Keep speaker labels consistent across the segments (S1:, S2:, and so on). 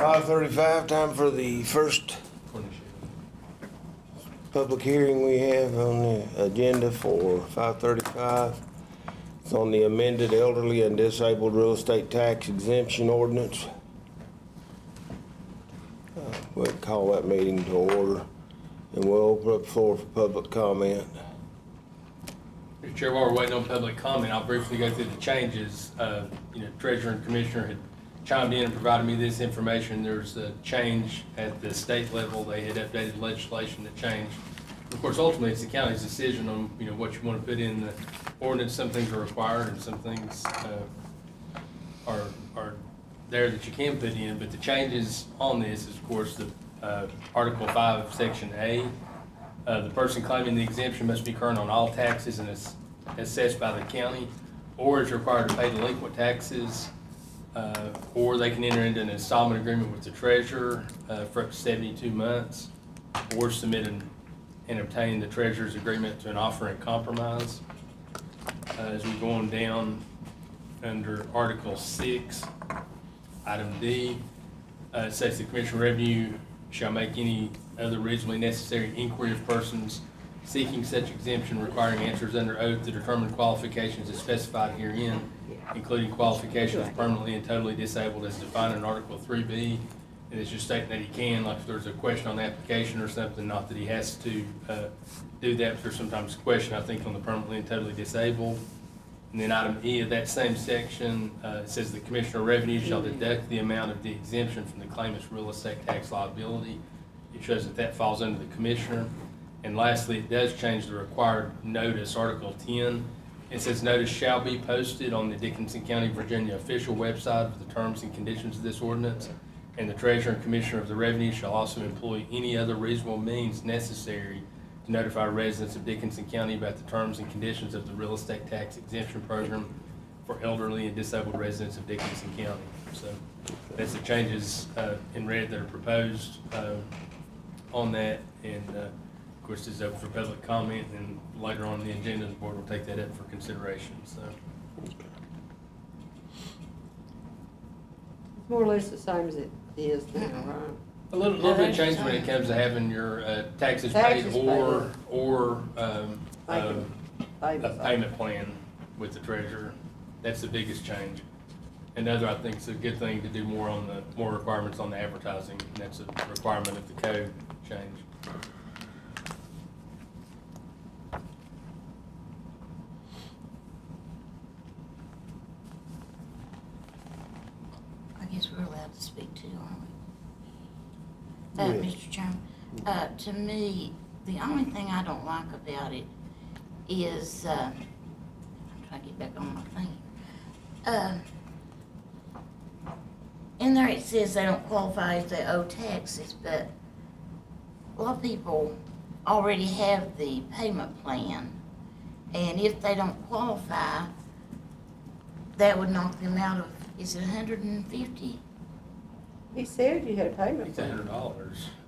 S1: 5:35, time for the first public hearing we have on the agenda for 5:35. It's on the amended elderly and disabled real estate tax exemption ordinance. We'll call that meeting to order, and we'll open up the floor for public comment.
S2: Mr. Chair, while we're waiting on public comment, I'll briefly go through the changes. Treasurer and Commissioner had chimed in and provided me this information. There's a change at the state level. They had updated legislation that changed. Of course, ultimately, it's the county's decision on, what you want to put in the ordinance. Some things are required and some things are there that you can put in. But the changes on this is, of course, the Article 5, Section A. The person claiming the exemption must be current on all taxes and is assessed by the county, or is required to pay delinquent taxes, or they can enter into an installment agreement with the treasurer for up to 72 months, or submit and obtain the treasurer's agreement to an offer and compromise. As we go on down under Article 6, Item D, it says the Commissioner of Revenue shall make any other reasonably necessary inquiry of persons seeking such exemption, requiring answers under oath to determine qualifications as specified herein, including qualifications permanently and totally disabled as defined in Article 3B. And it's just stating that he can, like if there's a question on the application or something, not that he has to do that, but there's sometimes a question, I think, on the permanently and totally disabled. And then item E of that same section, it says the Commissioner of Revenue shall deduct the amount of the exemption from the claimant's real estate tax liability. It shows that that falls under the Commissioner. And lastly, it does change the required notice, Article 10. It says notice shall be posted on the Dickinson County, Virginia official website of the terms and conditions of this ordinance. And the Treasurer and Commissioner of the Revenue shall also employ any other reasonable means necessary to notify residents of Dickinson County about the terms and conditions of the real estate tax exemption program for elderly and disabled residents of Dickinson County. So that's the changes in red that are proposed on that. And of course, this is open for public comment, and later on in the agenda, the board will take that up for consideration. So.
S3: More or less the same as it is now, right?
S2: A little bit changed when it comes to having your taxes paid or a payment plan with the treasurer. That's the biggest change. And the other, I think, is a good thing to do more requirements on the advertising, and that's a requirement of the code change.
S4: I guess we're allowed to speak too, aren't we?
S1: Yes.
S4: Mr. Chairman, to me, the only thing I don't like about it is, I'm trying to get back on my thing. In there it says they don't qualify if they owe taxes, but a lot of people already have the payment plan, and if they don't qualify, that would knock them out of, is it 150?
S3: He said you had a payment
S2: It's
S3: plan.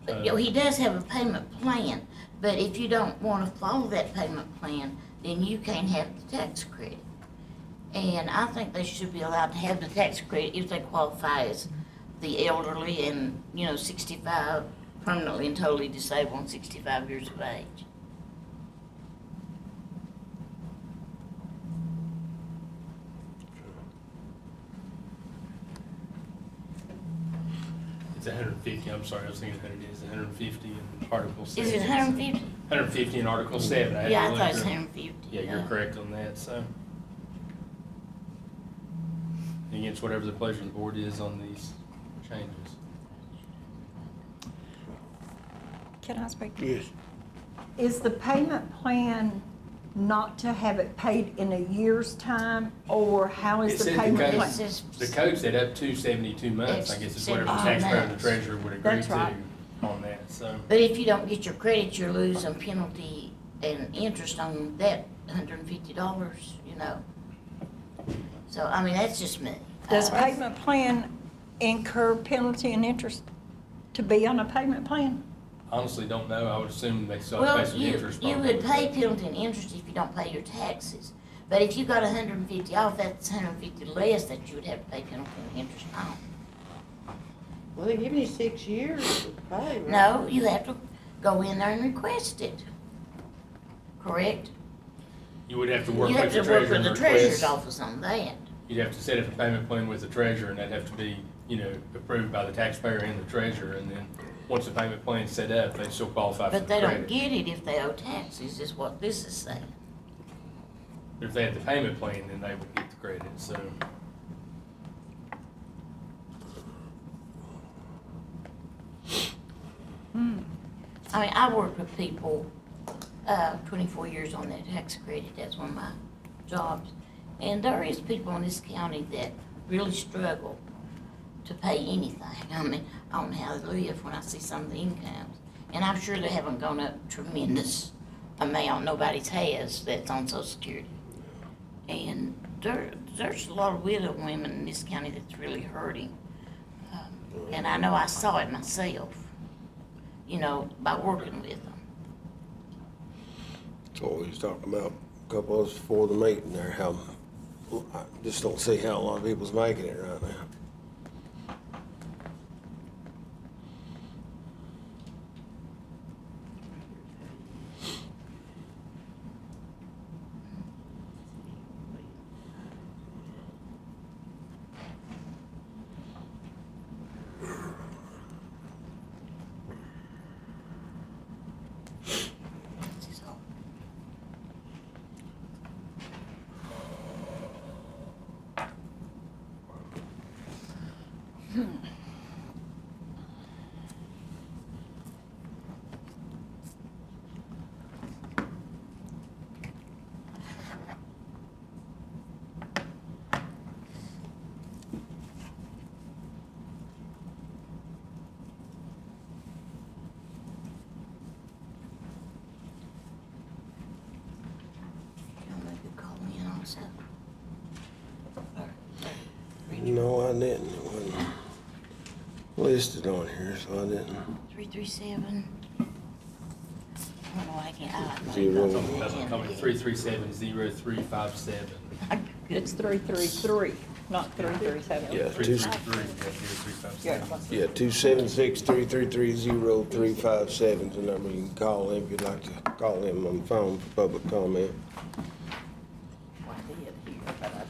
S2: $100.
S4: He does have a payment plan, but if you don't want to follow that payment plan, then you can't have the tax credit. And I think they should be allowed to have the tax credit if they qualify as the elderly and, 65, permanently and totally disabled and 65 years of age.
S2: It's 150. I'm sorry, I was thinking 100. It's 150 in Article 6.
S4: Is it 150?
S2: 150 in Article 7.
S4: Yeah, I thought it was 150.
S2: Yeah, you're correct on that. So, again, it's whatever the pleasure of the board is on these changes.
S5: Can I speak?
S1: Yes.
S5: Is the payment plan not to have it paid in a year's time, or how
S2: It
S5: is the
S2: said
S5: payment
S2: the
S5: plan?
S2: code, the code said up to 72 months. I guess it's whatever the taxpayer and the treasurer would agree
S5: That's right.
S2: to on that. So,
S4: But if you don't get your credit, you're losing penalty and interest on that $150, So, I mean, that's just me.
S5: Does payment plan incur penalty and interest to be on a payment plan?
S2: honestly don't know. I would assume they still
S4: Well,
S2: pay some interest.
S4: you
S2: on
S4: would
S2: it.
S4: pay penalty and interest if you don't pay your taxes. But if you got 150 off, that's 150 less that you would have to pay penalty and interest on.
S3: Well, they give you 6 years to pay, right?
S4: No, you have to go in there and request it. Correct?
S2: You would have to work
S4: You
S2: with
S4: have
S2: the
S4: to work
S2: treasurer
S4: with
S2: and
S4: the treasurer's
S2: request.
S4: office on that.
S2: You'd have to set up a payment plan with the treasurer, and that'd have to be, approved by the taxpayer and the treasurer, and then, once the payment plan's set up, they still qualify for the
S4: But they don't
S2: credit.
S4: get it if they owe taxes, is what this is saying.
S2: If they had the payment plan, then they would get the credit, so.
S4: I mean, I worked with people, 24 years on that tax credit, that's one of my jobs. And there is people in this county that really struggle to pay anything. I mean, I don't know how they live when I see some of the incomes. And I'm sure they haven't gone up tremendous amount, nobody's has, that's on Social Security. And there's a lot of widow women in this county that's really hurting. And I know I saw it myself, by working with them.
S1: So we was talking about a couple of us before the meeting there, how, I just don't see how a lot of people's making it right now.
S4: So, you know, maybe call me in also.
S1: No, I didn't. It wasn't listed on here, so I didn't.
S4: 337. I don't know, I can't.
S1: Zero.
S2: That's what I'm coming, 337-0357.
S5: It's 333, not 337.
S1: Yeah,
S2: 333,
S5: Yeah.
S2: 0357.
S1: Yeah, 276-333-0357 is the number you can call in if you'd like to call him on the phone for public comment.
S4: Well, I did here, but I didn't.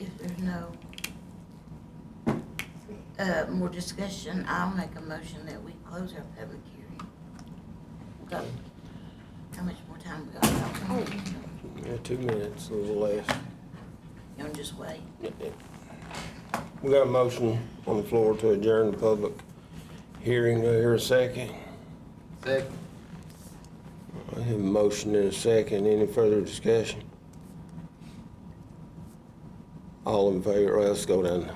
S4: If there's no more discussion, I'll make a motion that we close our public hearing. Go. How much more time we got?
S1: Yeah, 2 minutes, a little less.
S4: You want to just wait?
S1: We got a motion on the floor to adjourn the public hearing. Do I hear a second?
S2: Second.
S1: I have a motion and a second. Any further discussion? All in favor, well, let's go down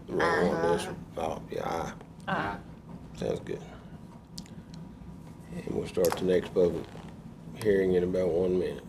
S1: the road on this one. Oh, yeah, aye. Sounds good. And we'll start the next public hearing in about 1 minute.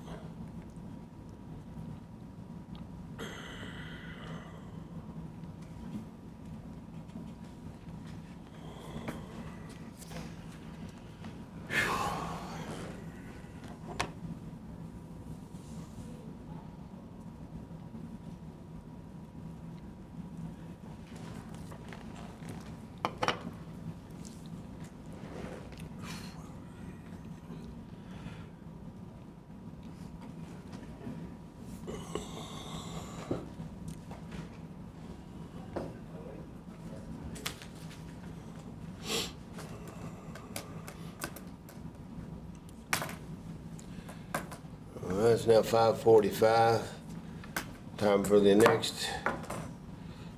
S1: It's now 5:45. Time for the next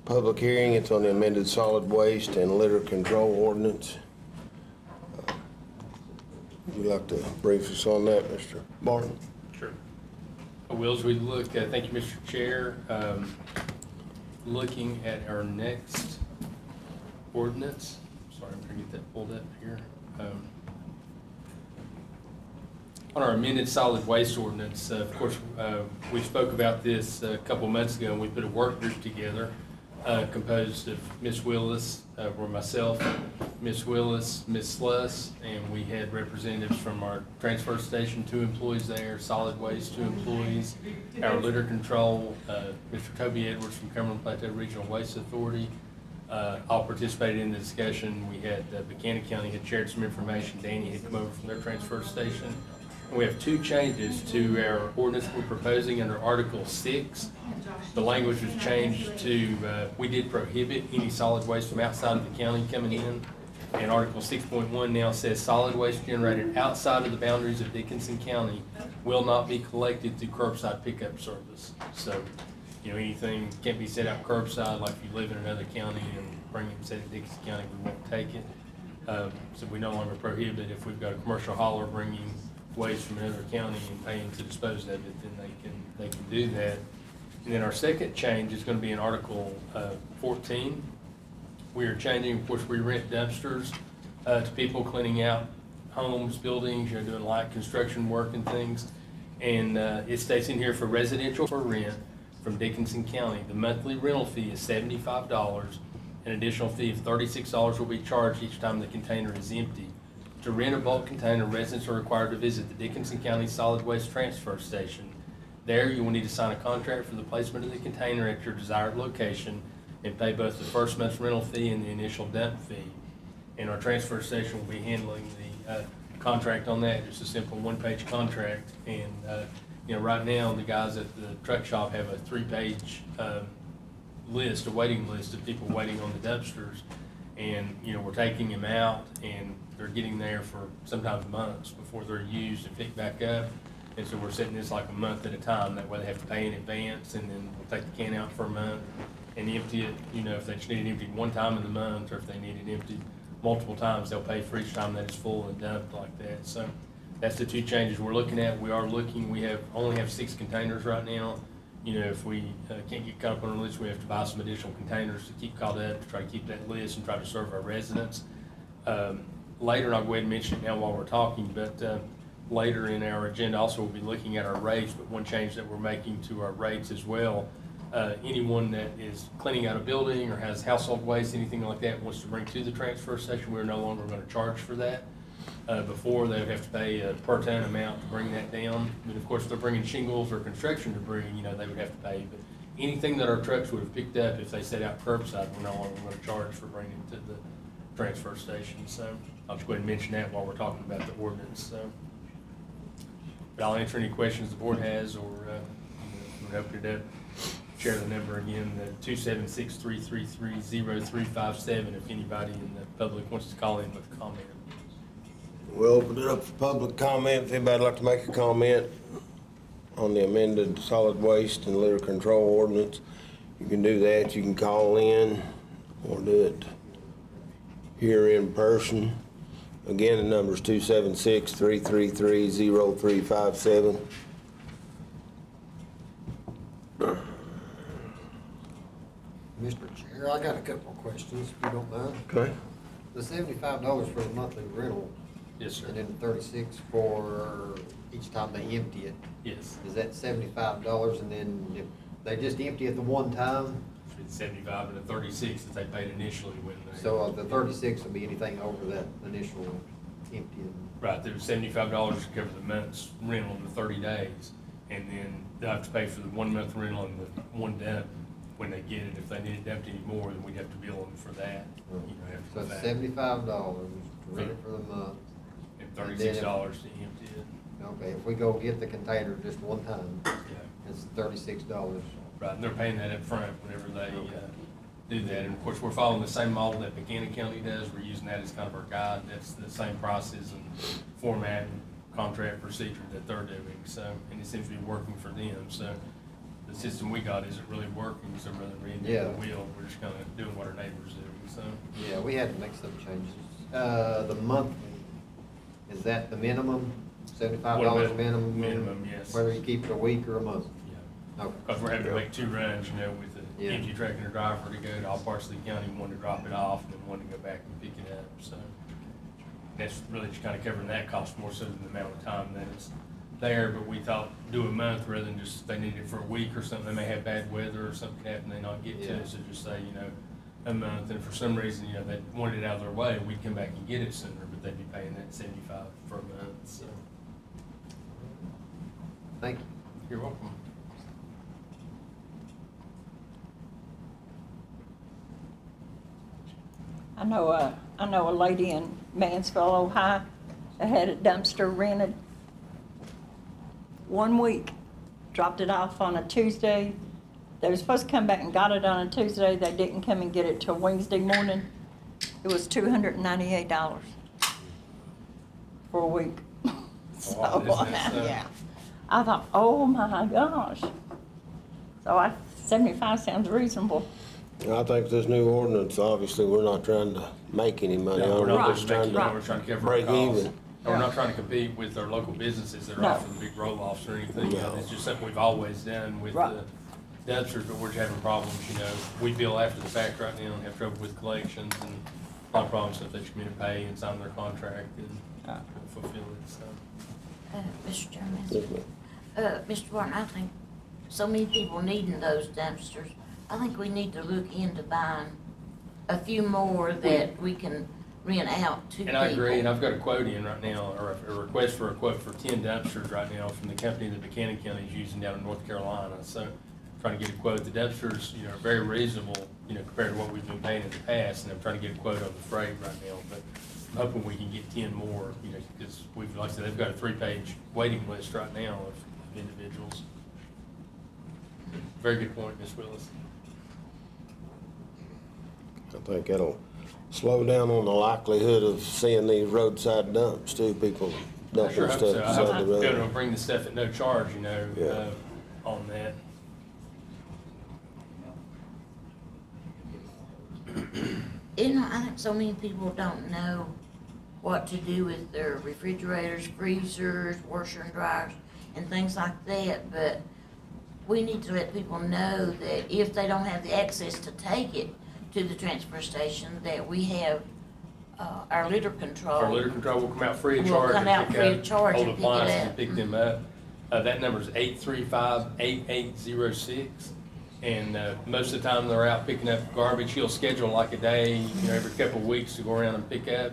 S1: public hearing. It's on the amended solid waste and litter control ordinance. Would you like to brief us on that, Mr. Barton?
S2: Sure. Wills, we look, thank you, Mr. Chair. Looking at our next ordinance. Sorry, I'm trying to get that pulled up here. On our amended solid waste ordinance, of course, we spoke about this a couple months ago, and we put a work group together composed of Ms. Willis, or myself, Ms. Willis, Ms. Sluss, and we had representatives from our transfer station, 2 employees there, solid waste, 2 employees, our litter control, Mr. Toby Edwards from Cumberland Plateau Regional Waste Authority, all participated in the discussion. We had Buchanan County had shared some information. Danny had come over from their transfer station. And we have 2 changes to our ordinance we're proposing under Article 6. The language was changed to, we did prohibit any solid waste from outside of the county coming in. And Article 6.1 now says solid waste generated outside of the boundaries of Dickinson County will not be collected through curbside pickup service. So, anything can't be set out curbside, like if you live in another county and bring it and set it in Dickinson County, we won't take it. So we no longer prohibit if we've got a commercial hauler bringing waste from another county and paying to dispose of it, then they can do that. And then our second change is going to be in Article 14. We are changing, of course, we rent dumpsters to people cleaning out homes, buildings, doing light construction work and things. And it states in here for residential for rent from Dickinson County, the monthly rental fee is $75. An additional fee of $36 will be charged each time the container is empty. To rent a bulk container, residents are required to visit the Dickinson County Solid Waste Transfer Station. There, you will need to sign a contract for the placement of the container at your desired location and pay both the first month's rental fee and the initial dump fee. And our transfer station will be handling the contract on that, just a simple 1-page contract. And right now, the guys at the truck shop have a 3-page list, a waiting list of people waiting on the dumpsters. And, we're taking them out, and they're getting there for sometimes months before they're used and picked back up. And so we're setting this like a month at a time. That way they have to pay in advance, and then we'll take the can out for a month and empty it. If they just need it emptied one time in the month, or if they need it emptied multiple times, they'll pay for each time that it's full and dumped like that. So that's the 2 changes we're looking at. We only have 6 containers right now. If we can't get caught up on the list, we have to buy some additional containers to keep caught up, to try to keep that list and try to serve our residents. Later, and I'll go ahead and mention it now while we're talking, but later in our agenda also we'll be looking at our rates, but one change that we're making to our rates as well. Anyone that is cleaning out a building or has household waste, anything like that, wants to bring to the transfer station, we're no longer going to charge for that. Before, they would have to pay a per ton amount to bring that down. But of course, if they're bringing shingles or construction debris, they would have to pay. But anything that our trucks would have picked up, if they set out curbside, we're no longer going to charge for bringing it to the transfer station. So I'll just go ahead and mention that while we're talking about the ordinance. So, but I'll answer any questions the board has, or we'll open it up. Share the number again, the 276-333-0357, if anybody in the public wants to call in with a comment.
S1: We'll open it up for public comment. If anybody'd like to make a comment on the amended solid waste and litter control ordinance, you can do that. You can call in or do it here in person. Again, the number is 276-333-0357.
S6: Mr. Chair, I got a couple of questions, if you don't mind.
S1: Okay.
S6: The $75 for the monthly rental.
S2: Yes, sir.
S6: And then $36 for each time they empty it.
S2: Yes.
S6: Is that $75, and then if they just empty it the one time?
S2: It's 75 and the 36 that they paid initially when they.
S6: So the 36 will be anything over that initial emptying?
S2: Right, there was $75 to cover the month's rental of the 30 days. And then they'll have to pay for the 1 month rental and the 1 dump when they get it. If they need it dumped anymore, then we'd have to bill them for that. After
S6: So
S2: the
S6: it's
S2: fact.
S6: $75 to rent it for the month.
S2: And $36 to empty it.
S6: Okay, if we go get the container just one time,
S2: Yeah.
S6: it's $36.
S2: Right, and they're paying that up front whenever they do that. And of course, we're following the same model that Buchanan County does. We're using that as kind of our guide. That's the same process and format and contract procedure that they're doing, so, and it seems to be working for them, so the system we got isn't really working, so rather than reinvent
S6: Yeah.
S2: the wheel, we're just kinda doing what our neighbors do, so.
S6: Yeah, we had to make some changes. The monthly, is that the minimum? $75 minimum?
S2: Minimum, yes.
S6: Whether you keep it a week or a month?
S2: Yeah.
S6: Okay.
S2: Because we're having to make 2 runs, with the
S6: Yeah.
S2: empty truck and a driver to go to all parts of the county, one to drop it off, and then one to go back and pick it up, so. That's really just kinda covering that cost more so than the amount of time that it's there, but we thought do a month rather than just, they need it for a week or something, they may have bad weather or something happen, they not get to
S6: Yeah.
S2: it, so just say, a month, and for some reason, they wanted it out of their way, we'd come back and get it sooner, but they'd be paying that 75 for a month, so.
S6: Thank you.
S2: You're welcome.
S5: I know a lady in Mansfield, Ohio, that had a dumpster rented 1 week, dropped it off on a Tuesday. They were supposed to come back and got it on a Tuesday. They didn't come and get it till Wednesday morning. It was $298 for a week. So,
S2: Wow, isn't that so?
S5: yeah. I thought, oh my gosh. So 75 sounds reasonable.
S1: I think this new ordinance, obviously, we're not trying to make any money
S2: No,
S1: on
S2: we're
S1: it.
S2: not
S1: We're
S2: just
S1: just
S2: making,
S1: trying
S2: we're
S1: to
S2: trying to cover our
S1: break
S2: costs.
S1: even.
S2: And we're not trying to compete with our local businesses that are
S5: No.
S2: offering big roll-offs or anything.
S1: No.
S2: It's just something we've always done with
S5: Right.
S2: the dumpsters, but we're just having problems, We bill after the fact right now and have trouble with collections and a lot of problems if they just come in and pay and sign their contract and fulfill it, so.
S4: Mr. Chairman,
S1: Yes, ma'am.
S4: Mr. Martin, I think so many people needing those dumpsters. I think we need to look into buying a few more that we can rent out to people.
S2: And I agree, and I've got a quote in right now, or a request for a quote for 10 dumpsters right now from the company that Buchanan County is using down in North Carolina. So trying to get a quote. The dumpsters, are very reasonable, compared to what we've been paying in the past, and I'm trying to get a quote on the freight right now. But I'm hoping we can get 10 more, because like I said, they've got a 3-page waiting list right now of individuals. Very good point, Ms. Willis.
S1: I think that'll slow down on the likelihood of seeing these roadside dumps too, people
S2: I
S1: dumping
S2: sure hope
S1: stuff
S2: so. I
S1: beside
S2: hope
S1: the
S2: they'll be able
S1: road.
S2: to bring the stuff at no charge,
S1: Yeah.
S2: on that.
S4: I think so many people don't know what to do with their refrigerators, freezers, washer and dryers, and things like that, but we need to let people know that if they don't have the access to take it to the transfer station, that we have, our litter control.
S2: Our litter control will come out free of
S4: Will
S2: charge.
S4: come
S2: and
S4: out
S2: pick
S4: free
S2: up
S4: of charge
S2: old
S4: and pick it
S2: appliances and
S4: up.
S2: pick them up. That number is 835-8806. And most of the time they're out picking up garbage. He'll schedule like a day, every couple of weeks to go around and pick up.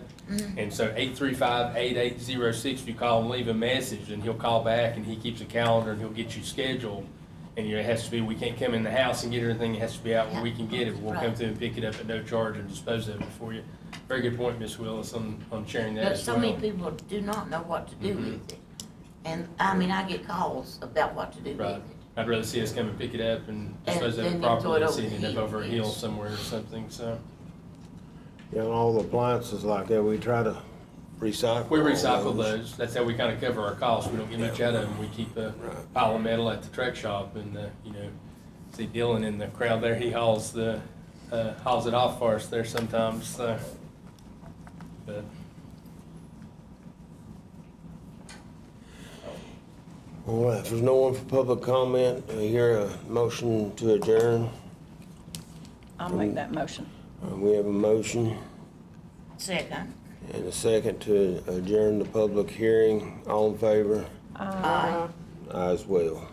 S2: And so 835-8806, if you call and leave a message, and he'll call back and he keeps a calendar and he'll get you scheduled. And it has to be, we can't come in the house and get everything, it has to be out where we can get it. We'll come
S4: Right.
S2: through and pick it up at no charge and dispose of it for you. Very good point, Ms. Willis, on sharing that
S4: But
S2: as
S4: so
S2: well.
S4: many people do not know what to do with it. And, I get calls about what to do with
S2: Right.
S4: it.
S2: I'd rather see us come and pick it up and dispose of
S4: then
S2: it
S4: they throw
S2: properly
S4: it
S2: than
S4: over
S2: seeing
S4: the
S2: it up over a hill
S4: yes.
S2: somewhere or something, so.
S1: And all the appliances like that, we try to recycle.
S2: We
S1: all
S2: recycle those. That's how we kind of cover our costs. We don't get much out of them. We keep a pile of metal at the truck shop and, see Dylan in the crowd there, he hauls it off for us there sometimes, so. But
S1: All right, if there's no one for public comment, I hear a motion to adjourn.
S5: I'll make that motion.
S1: We have a motion
S4: Second.
S1: and a second to adjourn the public hearing. All in favor?
S4: Aye.
S1: I as well.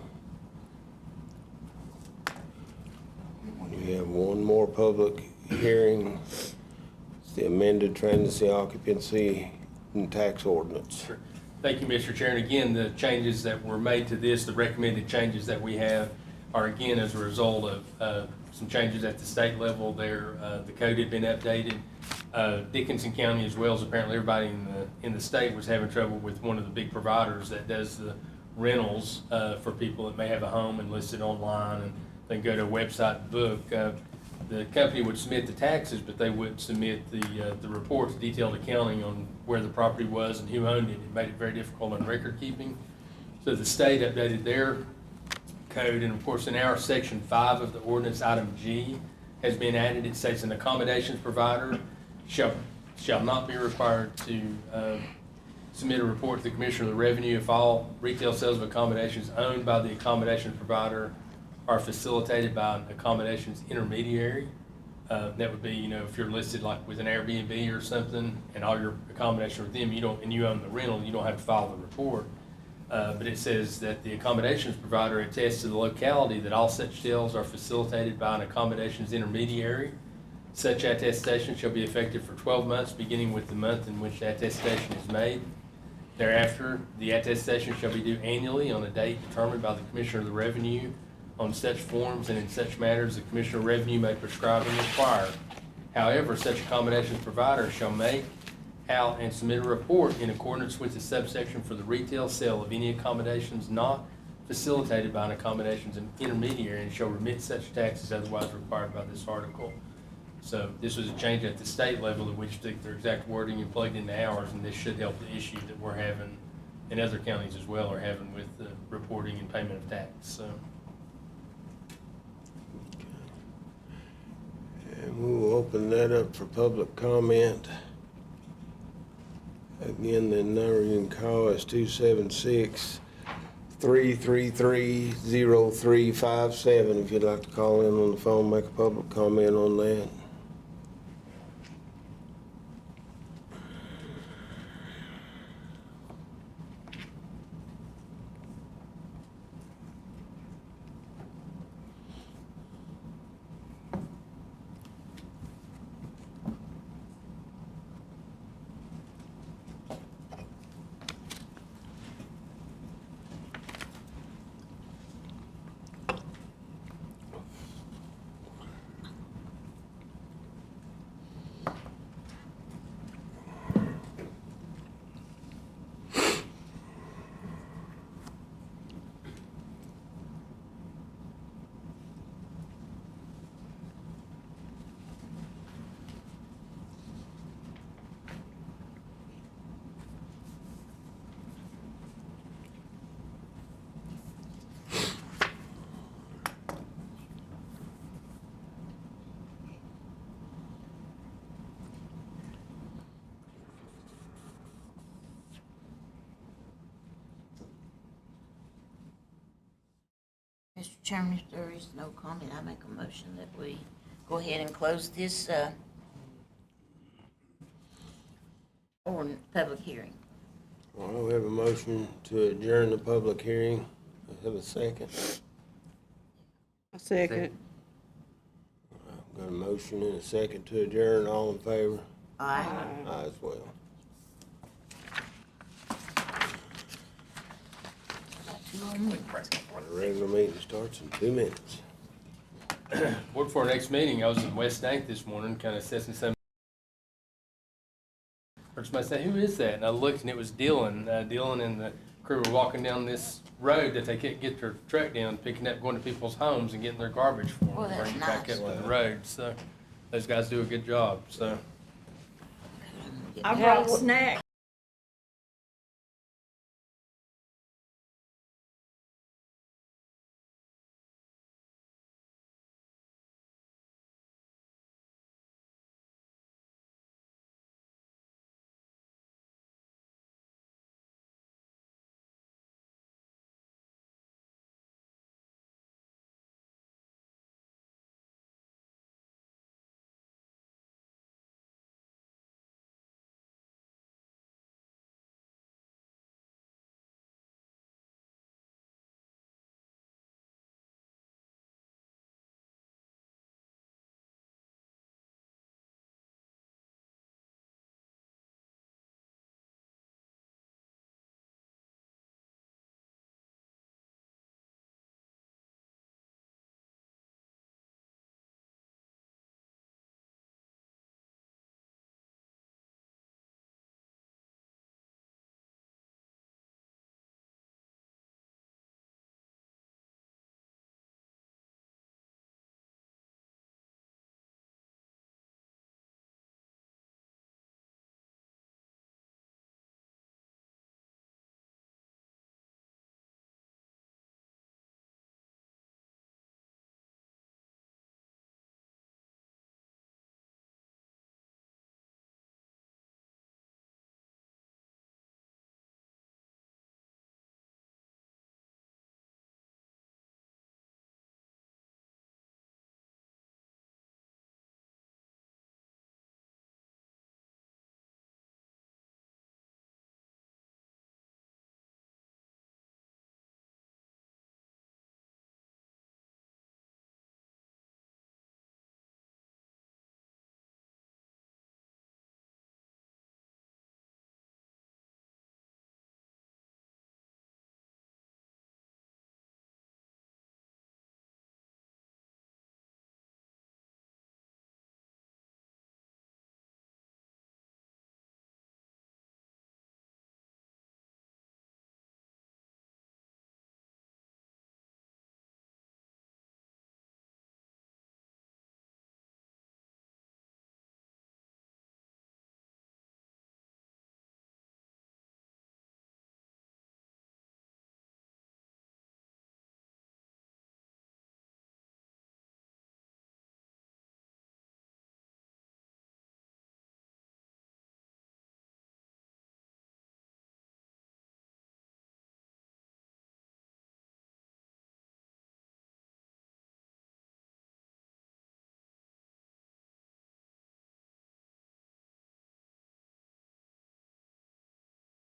S1: We have one more public hearing. It's the amended transit occupancy and tax ordinance.
S2: thank you, Mr. Chair. And again, the changes that were made to this, the recommended changes that we have are again as a result of some changes at the state level there. The code had been updated. Dickinson County, as well as apparently everybody in the state, was having trouble with one of the big providers that does the rentals for people that may have a home and list it online and then go to a website and book. the company would submit the taxes, but they wouldn't submit the reports, detailed accounting on where the property was and who owned it. It made it very difficult on record keeping. So the state updated their code, and of course, in our section 5 of the ordinance, item G has been added. It states an accommodations provider shall not be required to submit a report to the Commissioner of the Revenue if all retail sales of accommodations owned by the accommodation provider are facilitated by an accommodations intermediary. That would be, if you're listed like with an Airbnb or something, and all your accommodation with them, and you own the rental, you don't have to file the report. But it says that the accommodations provider attests to the locality that all such sales are facilitated by an accommodations intermediary. Such attestation shall be effective for 12 months, beginning with the month in which the attestation is made. Thereafter, the attestation shall be due annually on a date determined by the Commissioner of the Revenue on such forms and in such matters the Commissioner of Revenue may prescribe and require. However, such accommodations provider shall make out and submit a report in accordance with the subsection for the retail sale of any accommodations not facilitated by an accommodations intermediary, and shall remit such taxes otherwise required by this article. So this was a change at the state level that we took their exact wording and plugged into ours, and this should help the issue that we're having, and other counties as well are having with the reporting and payment of tax, so.
S1: And we'll open that up for public comment. Again, the number you can call is 276-333-0357 if you'd like to call in on the phone, make a public comment on that.
S4: Mr. Chairman, if there is no comment, I make a motion that we go ahead and close this, public hearing.
S1: Well, we have a motion to adjourn the public hearing. I have a second.
S3: A second.
S1: I've got a motion and a second to adjourn. All in favor?
S4: Aye.
S1: Aye as well. The regular meeting starts in 2 minutes.
S2: Before our next meeting, I was in West Stank this morning, kind of assessing some. Heard somebody say, "Who is that?" And I looked, and it was Dylan. Dylan and the crew were walking down this road that they couldn't get their truck down, picking up, going to people's homes and getting their garbage for them,
S4: Well, that's
S2: bringing it back
S4: nice.
S2: up to the road. So those guys do a good job. So.
S5: I brought snacks.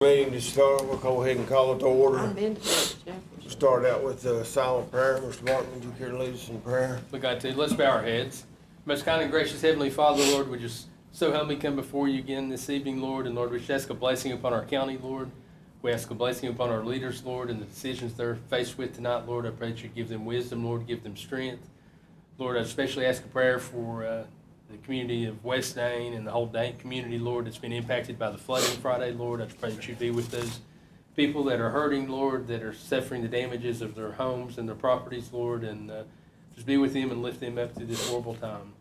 S1: Meeting to start, we'll go ahead and call it to order.
S3: I've been to Jefferson.
S1: Start out with a silent prayer. Mr. Martin, would you care to lead us in prayer?
S2: We got to. Let's bow our heads. Most kind and gracious Heavenly Father, Lord, we just so humbly come before you again this evening, Lord. And Lord, we just ask a blessing upon our county, Lord. We ask a blessing upon our leaders, Lord, and the decisions they're faced with tonight, Lord. I pray that you give them wisdom, Lord, give them strength. Lord, I especially ask a prayer for the community of West Dane and the whole Dane community, Lord, that's been impacted by the flooding Friday, Lord. I pray that you be with those people that are hurting, Lord, that are suffering the damages of their homes and their properties, Lord, and just be with them and lift them up through this horrible time.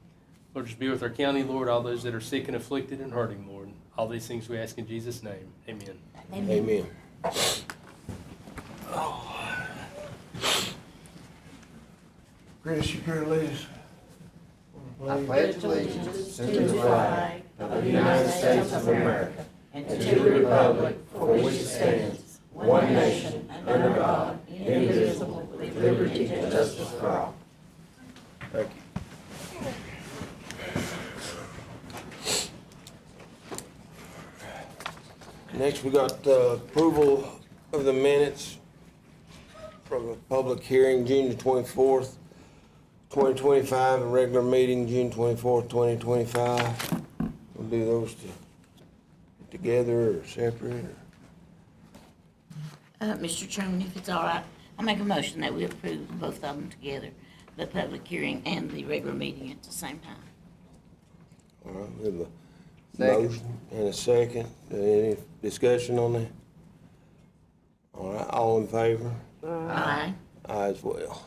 S2: Lord, just be with our county, Lord, all those that are sick and afflicted and hurting, Lord. All these things we ask in Jesus' name. Amen.
S1: Amen. Chris, you care to lead us?
S6: I pledge allegiance to the
S7: flag of the United States of America and to the republic for which it stands, one nation, under God, indivisible, with liberty and justice for all.
S1: Thank you. Next, we got approval of the minutes from the public hearing, June the 24th, 2025, and regular meeting, June 24th, 2025. We'll do those together or separate?
S4: Mr. Chairman, if it's all right, I make a motion that we approve both of them together, the public hearing and the regular meeting at the same time.
S1: All right, we have a
S6: Second.
S1: motion and a second. Any discussion on that? All right, all in favor?
S4: Aye.
S1: Aye as well.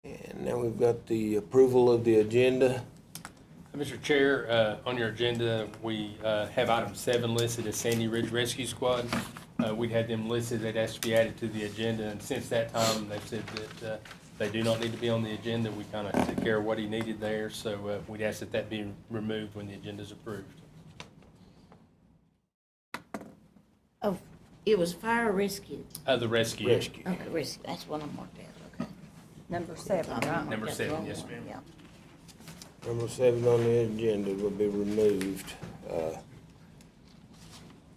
S1: And now we've got the approval of the agenda.
S2: Mr. Chair, on your agenda, we have item 7 listed as Sandy Ridge Rescue Squad. We had them listed, they'd asked to be added to the agenda, and since that time, they've said that they do not need to be on the agenda. We kind of took care of what he needed there, so we'd ask that that be removed when the agenda is approved.
S4: Oh, it was fire rescue.
S2: The rescue.
S1: Rescue.
S4: Okay, rescue, that's what I'm marked at, okay.
S5: Number 7, right?
S2: Number
S4: That's
S2: 7,
S4: wrong
S2: yes,
S4: one,
S2: ma'am.
S4: yeah.
S1: Number 7 on the agenda will be removed.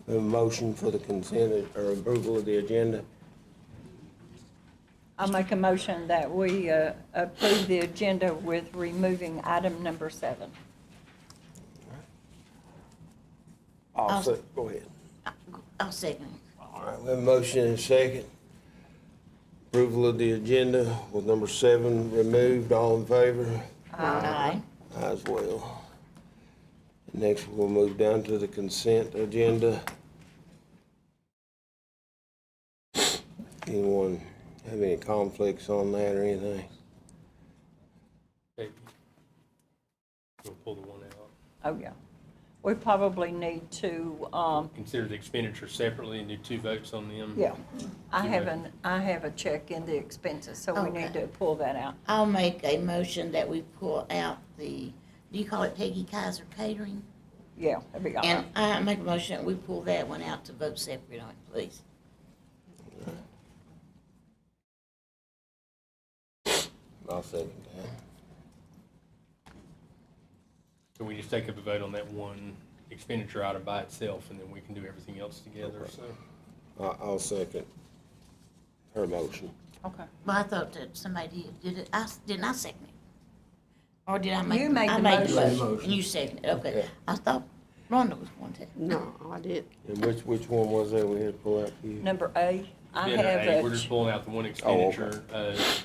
S1: A motion for the consent or approval of the agenda.
S5: I make a motion that we approve the agenda with removing item number 7.
S1: Go ahead.
S4: I'll second it.
S1: All right, we have a motion and a second. Approval of the agenda with number 7 removed. All in favor?
S4: Aye.
S1: Aye as well. Next, we'll move down to the consent agenda. Anyone have any conflicts on that or anything?
S2: Okay. We'll pull the one out.
S5: Oh, yeah. We probably need to,
S2: Consider the expenditure separately and do 2 votes on them.
S5: yeah, I
S2: Okay.
S5: have a check in the expenses, so we need
S4: Okay.
S5: to pull that out.
S4: I'll make a motion that we pull out the, do you call it Peggy Kaiser Catering?
S5: Yeah, that'd be all
S4: And
S5: right.
S4: I make a motion that we pull that one out to vote separate on it, please.
S1: I'll second that.
S2: So we just take up a vote on that one expenditure item by itself, and then we can do everything else together, so.
S1: I'll second her motion.
S5: Okay.
S4: Well, I thought that somebody did it, didn't I second it? Or did I make?
S5: You made
S4: I
S5: the
S4: made
S5: motion.
S4: And you seconded it, okay.
S1: Yeah.
S4: I thought Rhonda was one too.
S3: No, I did.
S1: And which one was that we had to pull out for you?
S5: Number A, I
S2: Yeah, no,
S5: have
S2: hey,
S5: a,
S2: we're just pulling out the one
S1: okay.
S2: expenditure.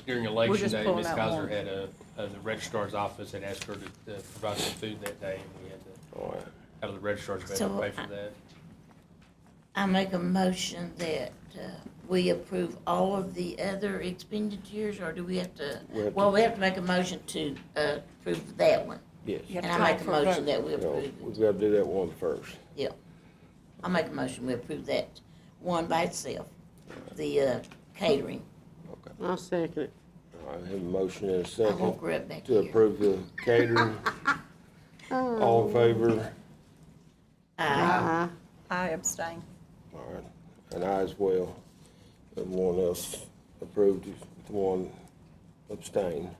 S2: During election
S5: just
S2: day,
S5: pulling
S2: Ms.
S5: out
S2: Kaiser
S5: one.
S2: had the registrar's office had asked her to provide some food that day, and we had to,
S1: All right.
S2: out of the registrar's, we had to
S4: So,
S2: pay for that.
S4: I make a motion that we approve all of the other expenditures, or do we have to?
S1: We have to-
S4: Well, we have to make a motion to approve that one.
S1: Yes.
S5: You have
S4: And
S5: to
S4: I
S5: call
S4: make a
S5: for a
S4: motion
S5: vote.
S4: that we
S1: No,
S4: approve it.
S1: we've got to do that one first.
S4: Yeah. I make a motion, we approve that one by itself, the catering.
S1: Okay.
S3: I'll second it.
S1: All right, I have a motion and a
S4: I won't
S1: second
S4: grab back
S1: to
S4: here.
S1: approve the catering. All in favor?
S4: Aye.
S5: I abstain.
S1: All right, and I as well. Everyone else approved, the one abstained.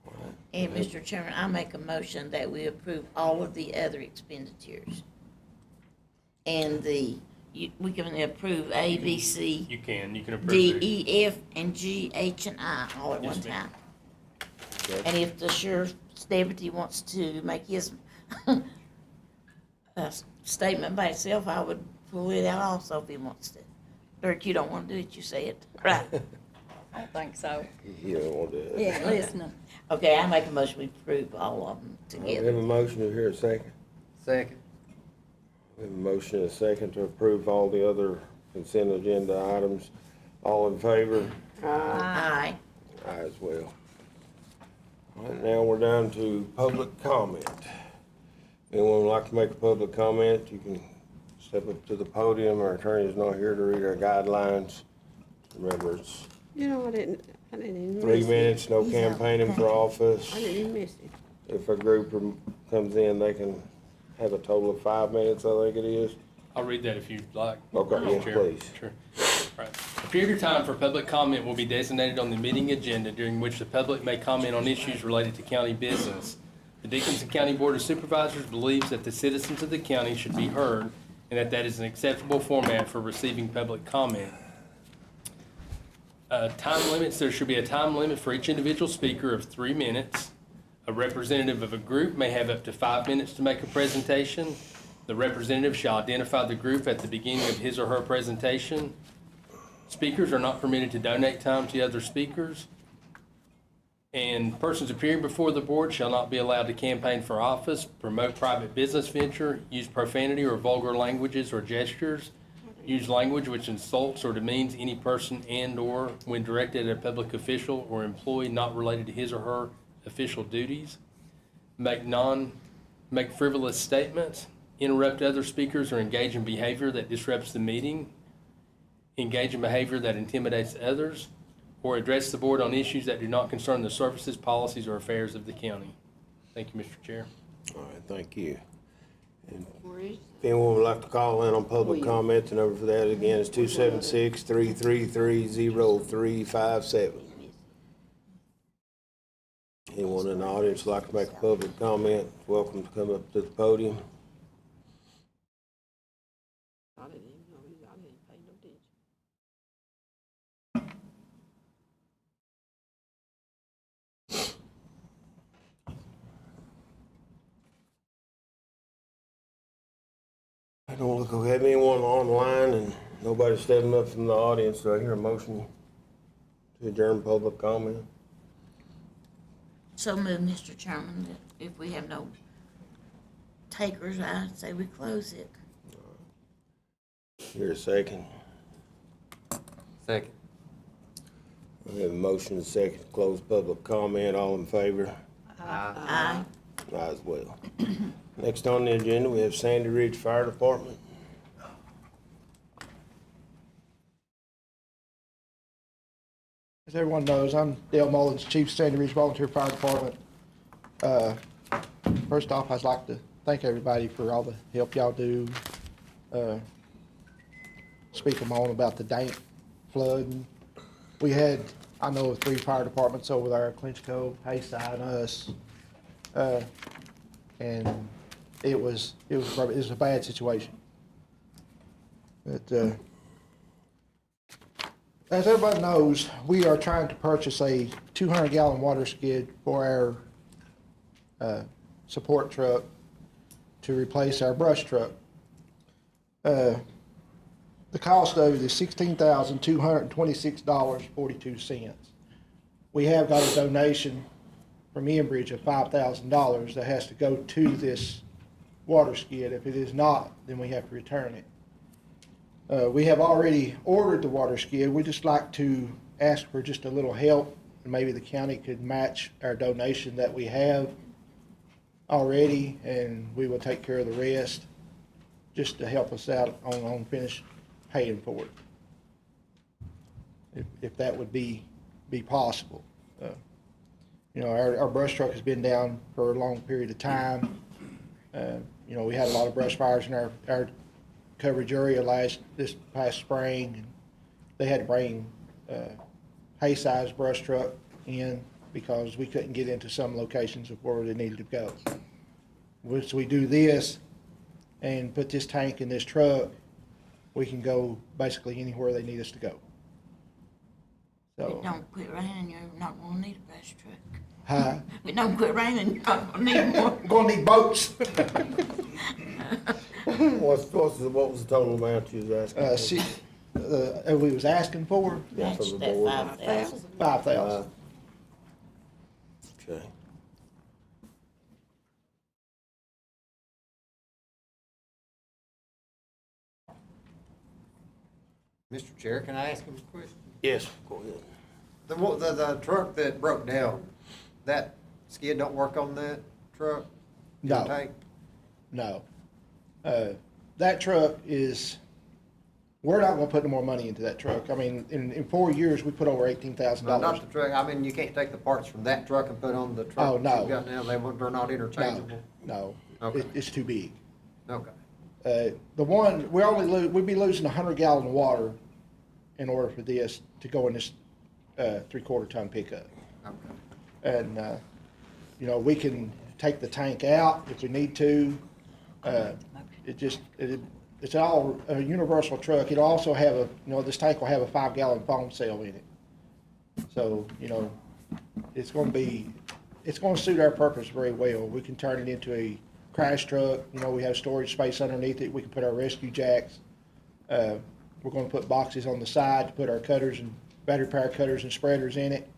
S1: All right.
S4: And Mr. Chairman, I make a motion that we approve all of the other expenditures. and we can approve A, B, C,
S2: You can approve
S4: D,
S2: it.
S4: E, F, and G, H, and I all at
S2: Yes,
S4: one
S2: ma'am.
S4: time. And if the sheriff's deputy wants to make his statement by itself, I would pull it out also if he wants to. Dirk, you don't want to do it, you say it, right?
S5: I don't think so.
S1: You don't want to.
S5: Yeah, listening.
S4: Okay, I make a motion we approve all of them
S1: We have
S4: together.
S1: a motion to hear a second.
S6: Second.
S1: We have a motion and a second to approve all the other consent agenda items. All in favor?
S4: Aye.
S1: Aye as well. All right, now we're down to public comment. Anyone would like to make a public comment, you can step up to the podium. Our attorney's not here to read our guidelines. Remember, it's
S3: You know, I didn't even miss
S1: 3
S3: it.
S1: minutes, no
S4: He's out.
S1: campaigning for office.
S3: I didn't even miss it.
S1: If a group comes in, they can have a total of 5 minutes, I think it is.
S2: I'll read that if you'd like.
S1: Okay,
S2: Mr.
S1: yes,
S2: Chair.
S1: please.
S2: Sure. Right. A period of time for public comment will be designated on the meeting agenda during which the public may comment on issues related to county business. The Dickinson County Board of Supervisors believes that the citizens of the county should be heard and that is an acceptable format for receiving public comment. Time limits, there should be a time limit for each individual speaker of 3 minutes. A representative of a group may have up to 5 minutes to make a presentation. The representative shall identify the group at the beginning of his or her presentation. Speakers are not permitted to donate time to other speakers. And persons appearing before the board shall not be allowed to campaign for office, promote private business venture, use profanity or vulgar languages or gestures, use language which insults or demeans any person and/or when directed at a public official or employee not related to his or her official duties, make frivolous statements, interrupt other speakers or engage in behavior that disrupts the meeting, engage in behavior that intimidates others, or address the board on issues that do not concern the services, policies, or affairs of the county. Thank you, Mr. Chair.
S1: All right, thank you. And
S3: Where is
S1: if anyone would like to call in on public comment, the number for that again is 276-333-0357. Anyone in the audience would like to make a public comment, welcome to come up to the podium.
S3: I didn't even know. I didn't pay no attention.
S1: I don't look, have anyone online and nobody stepping up from the audience, do I hear a motion to adjourn public comment?
S4: So move, Mr. Chairman, that if we have no takers, I say we close it.
S1: Here a second.
S6: Second.
S1: We have a motion and a second to close public comment, all in favor?
S4: Aye.
S1: Aye as well. Next on the agenda, we have Sandy Ridge Fire Department.
S8: As everyone knows, I'm Dale Mullins, Chief of Sandy Ridge Volunteer Fire Department. First off, I'd like to thank everybody for all the help y'all do. Speak them on about the dank flooding. We had, I know, 3 fire departments over there, Clinch Cove, Hayside, and us. And it was a bad situation. But, as everybody knows, we are trying to purchase a 200-gallon water skid for our support truck to replace our brush truck. The cost of it is $16,226.42. We have got a donation from Enbridge of $5,000 that has to go to this water skid. If it is not, then we have to return it. We have already ordered the water skid. We just like to ask for just a little help, and maybe the county could match our donation that we have already, and we will take care of the rest, just to help us out on finish paying for it, if that would be possible. You know, our brush truck has been down for a long period of time. You know, we had a lot of brush fires in our coverage area this past spring, and they had to bring hay-sized brush truck in because we couldn't get into some locations of where they needed to go. Once we do this, and put this tank in this truck, we can go basically anywhere they need us to go.
S4: If it
S8: So,
S4: don't quit raining, you're not gonna need a brush truck.
S8: huh?
S4: If it don't quit raining, you're not gonna need one.
S8: We're gonna need boats.
S1: What was the total amount you was asking?
S8: We was asking for
S1: Yeah, for
S4: Match
S1: the
S4: that
S1: board.
S4: 5,000.
S8: 5,000.
S1: Okay.
S6: Mr. Chair, can I ask him a question?
S1: Yes, go ahead.
S6: The truck that broke down, that skid don't work on that truck? Your
S8: No.
S6: tank?
S8: No. That truck is, we're not gonna put no more money into that truck. I mean, in 4 years, we put over $18,000.
S6: No, not the truck, I mean, you can't take the parts from that truck and put on the
S8: Oh,
S6: truck that
S8: no.
S6: you've got now, they're not
S8: No,
S6: interchangeable?
S8: no,
S6: Okay.
S8: it's too big.
S6: Okay.
S8: The one, we'd be losing 100 gallons of water in order for this to go in this 3/4 ton pickup.
S6: Okay.
S8: And, you know, we can take the tank out if we need to. It's all a universal truck. It'll also have this tank will have a 5-gallon foam cell in it. So, you know, it's gonna suit our purpose very well. We can turn it into a crash truck. You know, we have storage space underneath it. We can put our rescue jacks. We're gonna put boxes on the side to put our cutters and battery power cutters and spreaders in it.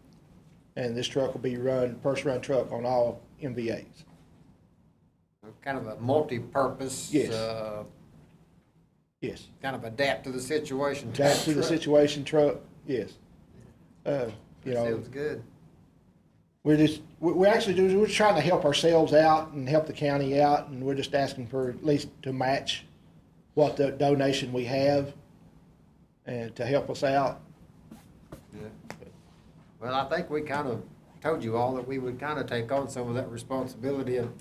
S8: And this truck will be first run truck on all MVAs.
S6: Kind of a multi-purpose.
S8: Yes. Yes.
S6: Kind of adapt to the situation.
S8: Adapt to the
S6: truck.
S8: situation truck, yes. You
S6: That
S8: know,
S6: sounds good.
S8: we're just trying to help ourselves out and help the county out, and we're just asking for at least to match what the donation we have and to help us out.
S6: Yeah. Well, I think we kind of told you all that we would kind of take on some of that responsibility of,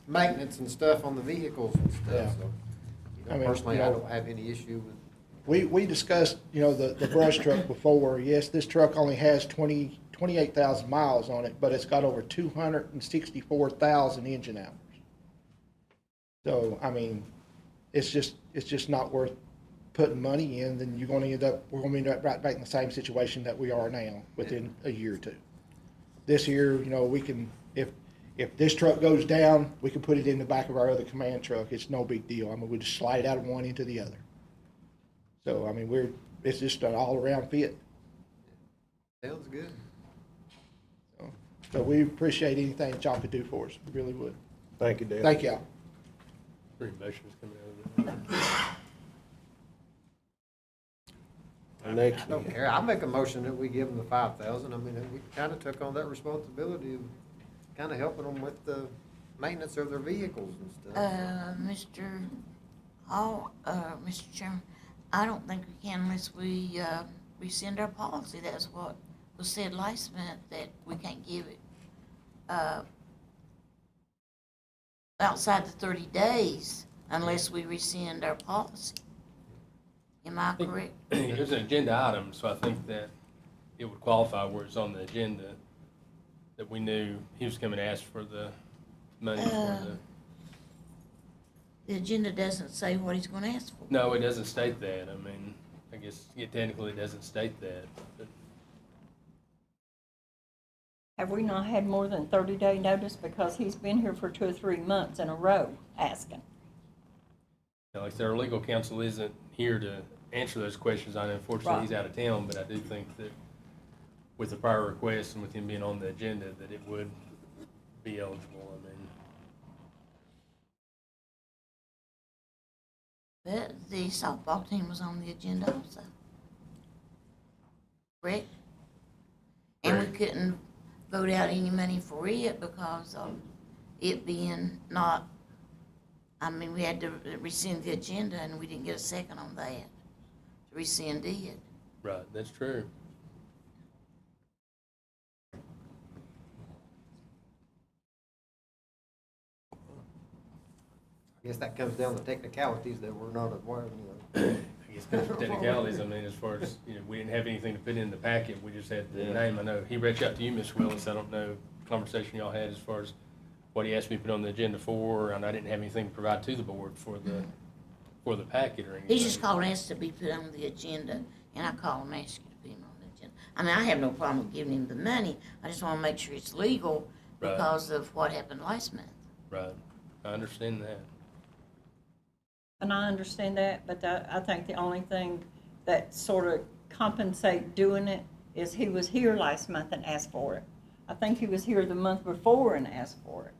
S6: maintenance and stuff on the vehicles and
S8: Yeah.
S6: stuff, so.
S8: I mean,
S6: Personally,
S8: you
S6: I
S8: know,
S6: don't have any issue with.
S8: We discussed, the brush truck before. Yes, this truck only has 28,000 miles on it, but it's got over 264,000 engine hours. So, I mean, it's just not worth putting money in, then we're gonna end up right back in the same situation that we are now within a year or two. This year, we can, if this truck goes down, we can put it in the back of our other command truck. It's no big deal. I mean, we just slide it out of one into the other. So, I mean, it's just an all-around fit.
S6: Sounds good.
S8: So we appreciate anything that y'all could do for us. We really would.
S1: Thank you, Dale.
S8: Thank y'all.
S2: Three motions coming out of it.
S1: Next,
S6: I don't care. I make a motion that we give them the 5,000. I mean, we kind of took on that responsibility of kind of helping them with the maintenance of their vehicles and stuff.
S4: Mr. Chairman, I don't think we can unless we rescind our policy. That's what was said last minute, that we can't give it outside the 30 days unless we rescind our policy. Am I correct?
S2: It's an agenda item, so I think that it would qualify where it's on the agenda, that we knew he was coming to ask for the money for the.
S4: The agenda doesn't say what he's gonna ask for.
S2: No, it doesn't state that. I mean, I guess technically it doesn't state that, but
S5: Have we not had more than 30-day notice? Because he's been here for 2 or 3 months in a row asking.
S2: like I said, our legal counsel isn't here to answer those questions. I know unfortunately he's out of town, but I do think that with the prior request and with him being on the agenda, that it would be eligible. I mean,
S4: But the softball team was on the agenda also. Correct? And we couldn't vote out any money for it because of it being not, we had to rescind the agenda and we didn't get a second on that, to rescind it.
S2: right, that's true.
S6: I guess that comes down to technicalities that we're not aware of,
S2: I guess because of technicalities, as far as, we didn't have anything to put in the packet, we just had the name. I know he reached out to you, Ms. Willis. I don't know the conversation y'all had as far as what he asked me to put on the agenda for, and I didn't have anything to provide to the board for the packet or anything.
S4: He just called and asked to be put on the agenda, and I called and asked you to put him on the agenda. I mean, I have no problem with giving him the money, I just wanna make sure it's legal
S2: Right.
S4: because of what happened last month.
S2: Right, I understand that.
S5: And I understand that, but I think the only thing that sort of compensate doing it is he was here last month and asked for it. I think he was here the month before and asked for it.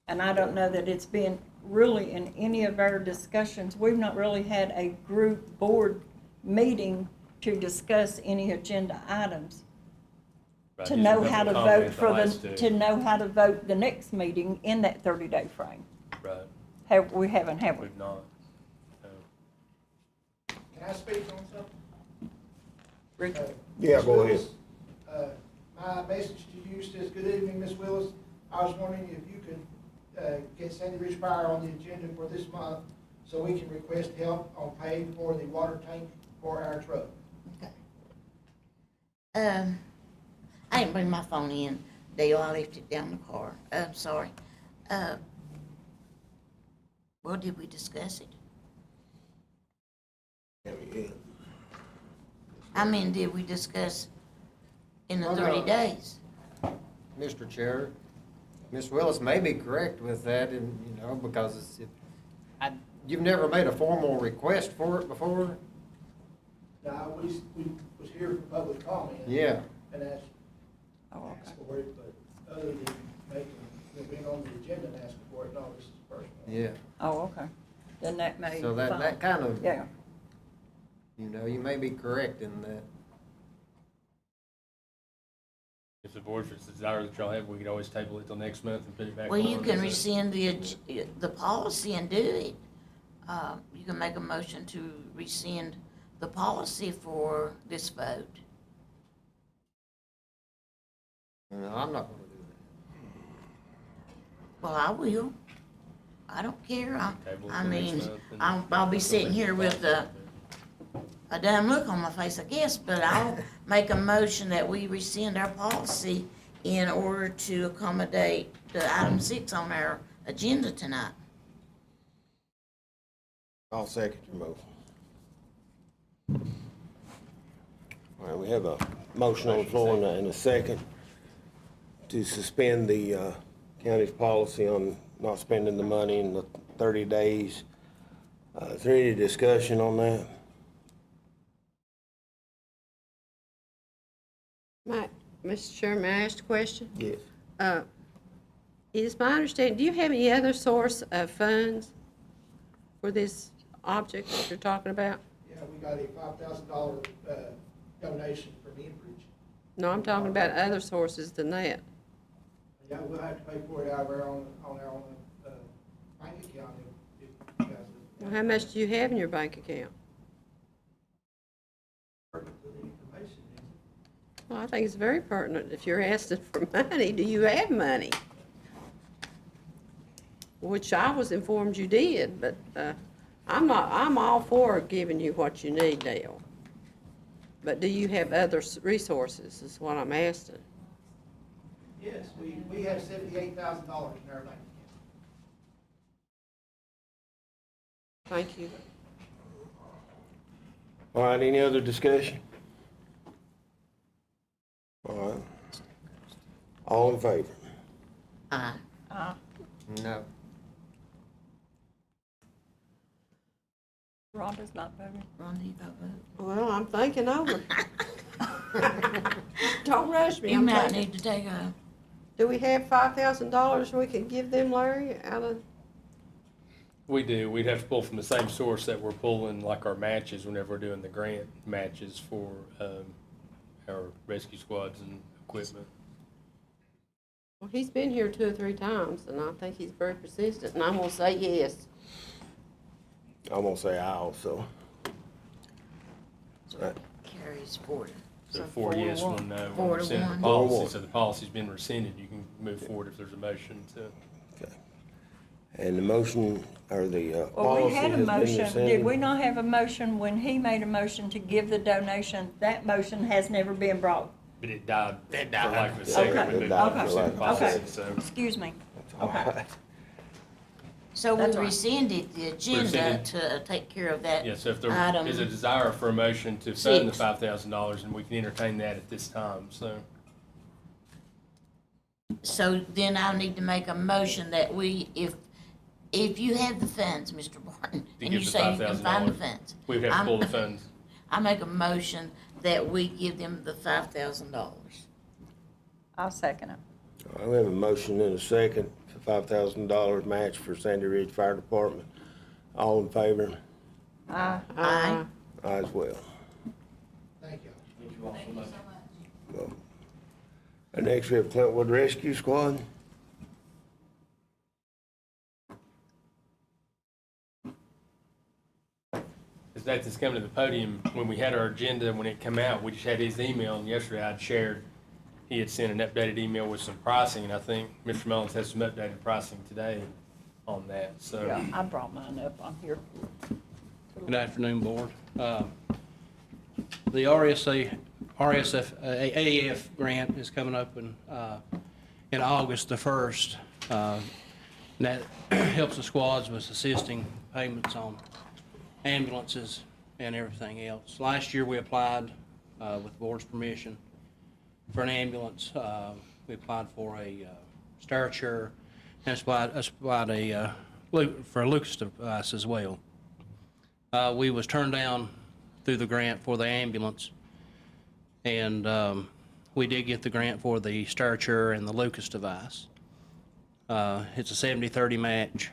S5: And I don't know that it's been really in any of our discussions, we've not really had a group board meeting to discuss any agenda items.
S2: Right,
S5: To
S2: just
S5: know
S2: a
S5: how to
S2: couple
S5: vote
S2: comments
S5: for
S2: on last
S5: the,
S2: two.
S5: to know how to vote the next meeting in that 30-day frame.
S2: Right,
S5: We haven't, have we?
S2: we've not. No.
S8: Can I speak on something?
S5: Richard?
S1: Yeah,
S8: Ms.
S1: go ahead.
S8: Willis, my message to you says, good evening, Ms. Willis. I was wondering if you could get Sandy Ridge Fire on the agenda for this month so we can request help on paying for the water tank for our truck.
S4: Okay. I didn't bring my phone in, Dale, I left it down in the car, sorry. Well, did we discuss it?
S1: Yeah.
S4: I mean, did we discuss in the
S6: Well,
S4: 30
S6: no.
S4: days?
S6: Mr. Chair, Ms. Willis may be correct with that, and, you know, because you've never made a formal request for it before?
S8: Now, we was here for public comment.
S6: Yeah.
S8: And asked
S5: Oh,
S8: for it, but other than being on the agenda and asking for it, no, this is personal.
S6: Yeah.
S5: Oh, okay. Then that may.
S6: So that kind of,
S5: Yeah.
S6: you know, you may be correct in that.
S2: If the board's desire that y'all have, we could always table it till next month and put it back on.
S4: Well, you can
S2: as a-
S4: rescind the policy and do it. You can make a motion to rescind the policy for this vote.
S6: No, I'm not gonna do
S4: Well, I will. I don't care.
S2: Table it
S4: I
S2: till next
S4: mean,
S2: month and-
S4: I'll be sitting here with a dumb look on my face, I guess, but I'll make a motion that we rescind our policy in order to accommodate the item 6 on our agenda tonight.
S1: I'll second your motion. All right, we have a motion on the floor and a second to suspend the county's policy on not spending the money in the 30 days. Is there any discussion on that?
S3: Mr. Chairman, may I ask a question?
S1: Yes.
S3: Is my understanding, do you have any other source of funds for this object that you're talking about?
S8: Yeah, we got a $5,000 donation from Enbridge.
S3: No, I'm talking about other sources than that.
S8: Yeah, we'll have to pay for it out of our own, on our own bank account if you guys.
S3: Well, how much do you have in your bank account?
S8: The information is.
S3: Well, I think it's very pertinent. If you're asking for money, do you have money? Which I was informed you did, but I'm all for giving you what you need, Dale. But do you have other resources, is what I'm asking.
S8: Yes, we have $78,000 in our bank account.
S3: Thank you.
S1: All right, any other discussion? All right. All in favor?
S6: No.
S5: Rhonda's not voting.
S4: Ron, do you vote?
S3: Well, I'm thinking over. Don't rush me.
S4: You
S3: I'm
S4: might
S3: thinking.
S4: need to take a,
S3: Do we have $5,000 we could give them, Larry, out of?
S2: We do, we'd have to pull from the same source that we're pulling, like our matches, whenever we're doing the grant matches for, our rescue squads and equipment.
S3: Well, he's been here 2 or 3 times, and I think he's very persistent, and I'm gonna say yes.
S1: I'm gonna say aye also. Right.
S4: carries forward.
S2: So
S5: So
S2: 4 yes, 1 no.
S4: 4 to
S2: Rescind the
S4: 1.
S2: policy, so the policy's been rescinded, you can move forward if there's a motion to.
S1: Okay. And the motion, or the
S5: Well,
S1: policy
S5: we had a
S1: has been
S5: motion,
S1: rescinded?
S5: did we not have a motion when he made a motion to give the donation? That motion has never been brought.
S2: But it died.
S6: It died.
S2: For lack of a second,
S5: Okay,
S2: we moved
S1: okay,
S2: on to the
S1: okay.
S2: policy,
S5: Okay.
S2: so.
S5: Excuse me.
S1: All
S5: Okay.
S1: right.
S4: So we
S5: That's right.
S4: rescinded the agenda
S2: Rescinded.
S4: to take care of that
S2: Yeah, so if there
S4: item.
S2: is a desire for a motion to fund the
S4: Six.
S2: $5,000, and we can entertain that at this time, so.
S4: So then I'll need to make a motion that we, if you have the funds, Mr. Barton,
S2: To
S4: and
S2: give
S4: you
S2: the
S4: say you can find the
S2: $5,000.
S4: funds.
S2: We would have to pull the funds.
S4: I make a motion that we give them the $5,000.
S5: I'll second it.
S1: All right, we have a motion and a second for $5,000 match for Sandy Ridge Fire Department. All in favor?
S5: Aye.
S4: Aye.
S1: I as well.
S8: Thank you.
S1: Well, and next we have Clintwood Rescue Squad.
S2: As Nathan's coming to the podium, when we had our agenda, when it came out, we just had his email, and yesterday I'd shared, he had sent an updated email with some pricing, and I think Mr. Mullins has some updated pricing today on that, so.
S5: Yeah, I brought mine up on here.
S9: Good afternoon, Board. The RSF, AAF grant is coming up in August the 1st. And that helps the squads with assisting payments on ambulances and everything else. Last year, we applied, with the Board's permission, for an ambulance. We applied for a Starcher and applied for a Lucas device as well. We was turned down through the grant for the ambulance, and we did get the grant for the Starcher and the Lucas device. It's a 70-30 match,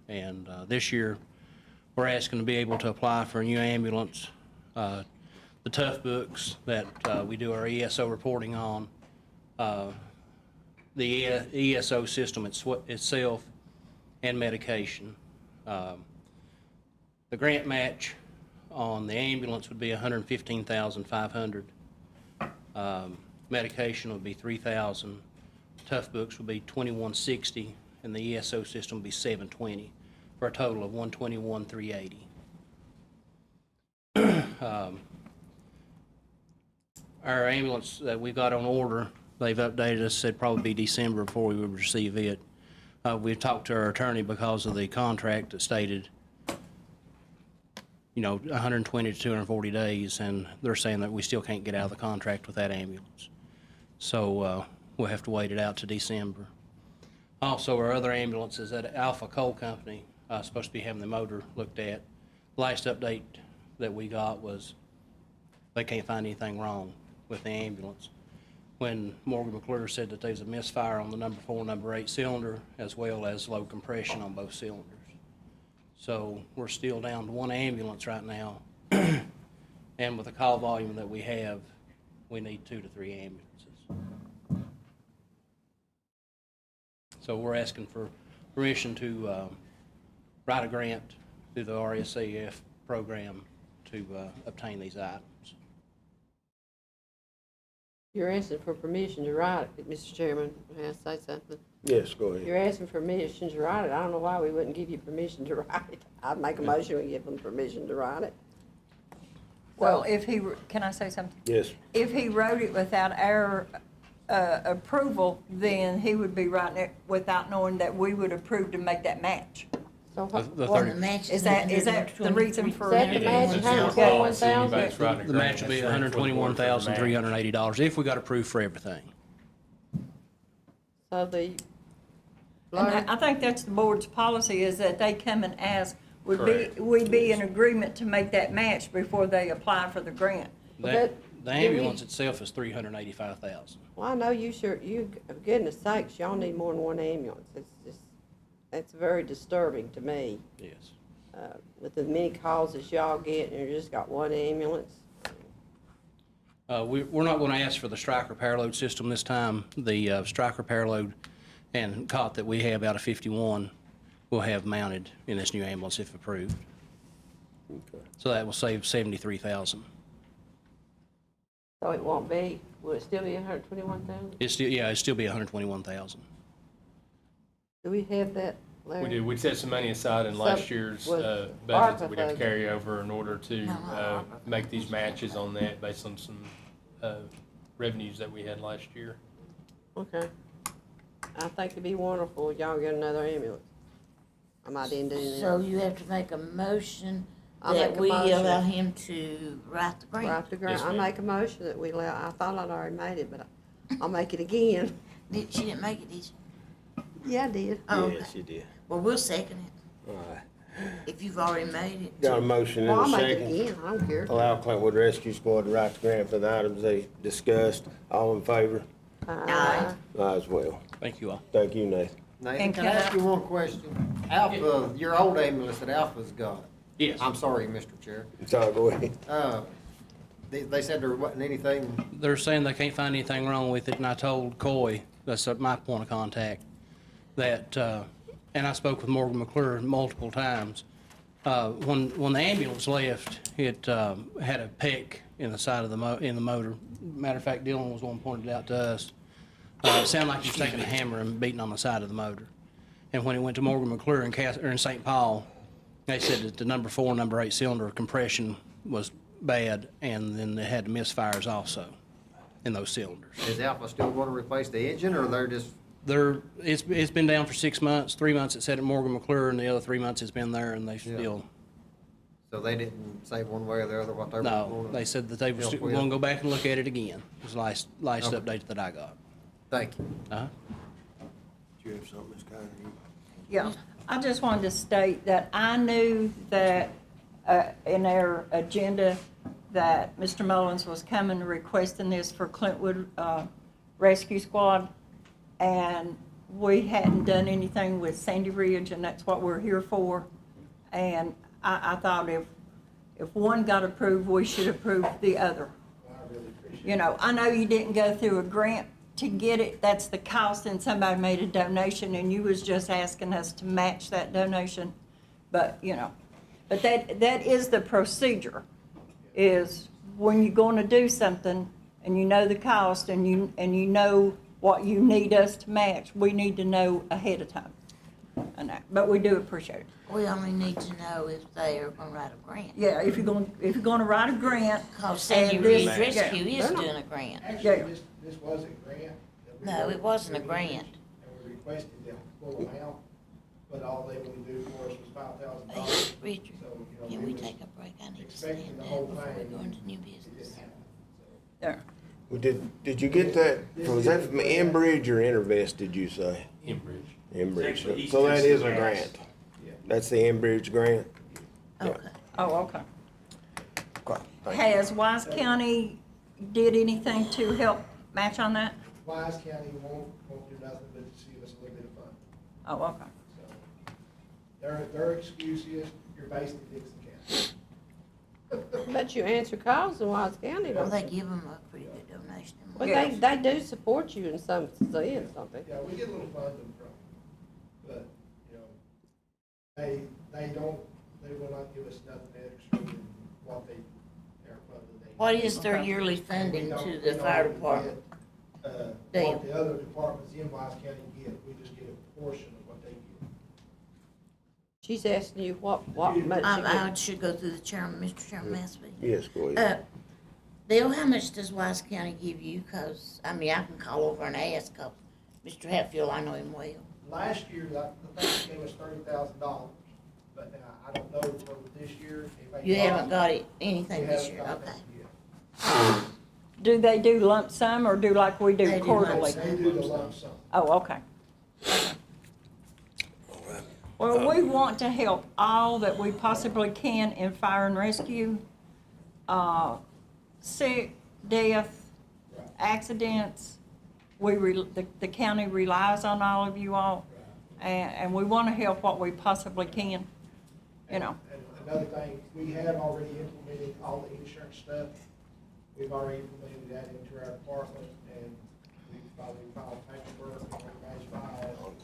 S9: and this year we're asking to be able to apply for a new ambulance. The tough books that we do our ESO reporting on, the ESO system itself, and medication. The grant match on the ambulance would be $115,500. Medication would be $3,000. Tough books would be $2,160, and the ESO system would be $720, for a total of $121,380. Our ambulance that we got on order, they've updated us, said probably be December before we would receive it. We've talked to our attorney because of the contract that stated 120 to 240 days, and they're saying that we still can't get out of the contract with that ambulance. So we'll have to wait it out to December. Also, our other ambulances at Alpha Coal Company, supposed to be having the motor looked at. Last update that we got was they can't find anything wrong with the ambulance. When Morgan McClure said that there's a misfire on the number 4, number 8 cylinder, as well as low compression on both cylinders. So we're still down to one ambulance right now, and with the call volume that we have, we need 2 to 3 ambulances. So we're asking for permission to write a grant through the RSAF program to obtain these items.
S3: You're asking for permission to write it, Mr. Chairman. May I say something?
S1: Yes, go ahead.
S3: You're asking for permission to write it. I don't know why we wouldn't give you permission to write it. I'd make a motion and give them permission to write it.
S5: Well, if he, can I say something?
S1: Yes.
S5: If he wrote it without our approval, then he would be writing it without knowing that we would approve to make that match.
S3: So what,
S9: The
S4: Well,
S9: 30
S4: the match
S5: Is that the reason for?
S3: Is that the match,
S2: It's your policy, anybody's writing a
S9: The
S2: grant,
S9: match will be
S2: that's right for the board for the match.
S9: $121,380 if we got approved for everything.
S3: so the,
S5: And I think that's the board's policy, is that they come and ask,
S2: Correct.
S5: we be in agreement to make that match before they apply for the grant.
S3: But
S9: The
S3: do we-
S9: ambulance itself is $385,000.
S3: well, I know you sure, for goodness sakes, y'all need more than one ambulance. It's just, that's very disturbing to me.
S9: Yes.
S3: With the many calls that y'all get and you just got one ambulance.
S9: We're not going to ask for the Striker Paraload system this time. The Striker Paraload and cot that we have out of 51 will have mounted in this new ambulance if approved.
S1: Okay.
S9: So that will save $73,000.
S3: So it won't be, will it still be 121,000?
S9: It'll still be $121,000.
S3: Do we have that, Larry?
S2: We did, we set some money aside in last year's
S3: with
S2: budget
S3: ARPA
S2: that we'd have to
S3: funds.
S2: carry over in order to make these matches on that based on some revenues that we had last year.
S3: Okay. I think it'd be wonderful if y'all get another ambulance. I might didn't do
S4: So
S3: that.
S4: you have to make a motion
S3: I'll
S4: that
S3: make a
S4: we
S3: motion.
S4: allow him to write the grant.
S3: Write the grant,
S2: Yes,
S3: I
S2: ma'am.
S3: make a motion that we allow, I thought I'd already made it, but I'll make it again.
S4: She didn't make it, did she?
S3: Yeah, I did.
S4: Oh,
S1: Yes,
S4: okay.
S1: you did.
S4: Well, we'll second it,
S1: All right.
S4: if you've already made it.
S1: Got a motion
S3: Well, I'll
S1: and a
S3: make it
S1: second.
S3: again, I don't care.
S1: Allow Clintwood Rescue Squad to write the grant for the items they discussed. All in favor?
S4: Aye.
S1: I as well.
S9: Thank you all.
S1: Thank you, Nathan.
S6: Nathan,
S5: And
S6: can I
S5: can I-
S6: ask you one question? Alpha, your old ambulance that Alpha's got,
S9: Yes.
S6: I'm sorry, Mr. Chair,
S1: So go ahead.
S6: they said there wasn't anything,
S9: They're saying they can't find anything wrong with it, and I told Coy, that's my point of contact, that, and I spoke with Morgan McClure multiple times. When the ambulance left, it had a peck in the side of the motor. Matter of fact, Dylan was the one who pointed it out to us. It sounded like he was taking a hammer and beating on the side of the motor. And when it went to Morgan McClure in St. Paul, they said that the number 4 and number 8 cylinder compression was bad, and then they had misfires also in those cylinders.
S6: is Alpha still going to replace the engine, or they're just,
S9: It's been down for 6 months. 3 months it said at Morgan McClure, and the other 3 months it's been there, and they still,
S6: so they didn't say one way or the other what they were
S9: no,
S6: going to?
S9: they said that they were
S6: Help with.
S9: going to go back and look at it again. It was the last
S6: Okay.
S9: update that I got.
S6: Thank you.
S9: Uh-huh.
S1: Do you have something, Ms. Carter?
S5: Yeah, I just wanted to state that I knew that in our agenda that Mr. Mullins was coming requesting this for Clintwood Rescue Squad, and we hadn't done anything with Sandy Ridge, and that's what we're here for. And I thought if one got approved, we should approve the other. You know, I know you didn't go through a grant to get it, that's the cost, and somebody made a donation, and you was just asking us to match that donation. But, you know, but that is the procedure, is when you're gonna do something, and you know the cost, and you know what you need us to match, we need to know ahead of time. And that, but we do appreciate it.
S4: We only need to know if they are gonna write a grant.
S5: Yeah, if you're gonna write a grant.
S4: Cause Sandy
S5: and
S4: Ridge
S5: this-
S4: Rescue is
S3: They're not-
S4: doing a grant.
S8: Actually, this was a grant. that we
S4: No, it wasn't a
S8: we-
S4: grant.
S8: And we requested the full amount, but all they would do for us was $5,000.
S4: Richard,
S8: So, you know,
S4: can we
S8: was
S4: take a break? I need to
S8: expecting
S4: stand
S8: the
S4: down
S8: whole
S4: before we
S8: thing.
S4: go into new
S8: It
S4: business.
S8: didn't happen.
S5: There.
S1: Well, did you get that? Was that from Enbridge or Intervest, did you say?
S2: Enbridge.
S1: Enbridge. So that is a grant. That's the Enbridge grant?
S4: Okay.
S5: Oh, okay.
S1: Okay, thank you.
S5: Has Wise County did anything to help match on that?
S8: Wise County won't do nothing but just give us a little bit of fun.
S5: Oh, okay.
S8: So their excuse is you're based in Dixon County.
S3: Bet you answer calls in Wise County,
S4: Well,
S3: don't
S4: they
S3: they?
S4: give them a pretty good donation.
S3: But
S5: Yes.
S3: they do support you in some sense, don't they?
S8: Yeah, we get a little funding from them, but, you know, they will not give us nothing extra than what their funding.
S4: What is their yearly funding to the fire department?
S8: What the other departments in Wise County get, we just get a portion of what they get.
S3: She's asking you what much you
S4: I
S3: get.
S4: should go through the chairman, Mr. Chairman Massey.
S1: Yes, go ahead.
S4: Bill, how much does Wise County give you? Cause, I mean, I can call over and ask, 'cause Mr. Hatfield, I know him well.
S8: Last year, I think they gave us $30,000, but now, I don't know for this year. if they
S4: You haven't got it,
S8: We
S4: anything this
S8: haven't
S4: year,
S8: got
S4: okay.
S8: that yet.
S5: Do they do lump sum or do like we
S4: They
S5: do
S4: do lump
S5: quarterly?
S4: sum.
S8: They do the lump sum.
S5: Oh, okay. Well, we want to help all that we possibly can in fire and rescue. Sick, death, accidents. The county relies on all of you all, and we want to help what we possibly can, you know.
S8: And another thing, we have already implemented all the insurance stuff. We've already implemented that into our department, and we've probably filed paperwork, and everybody's filed.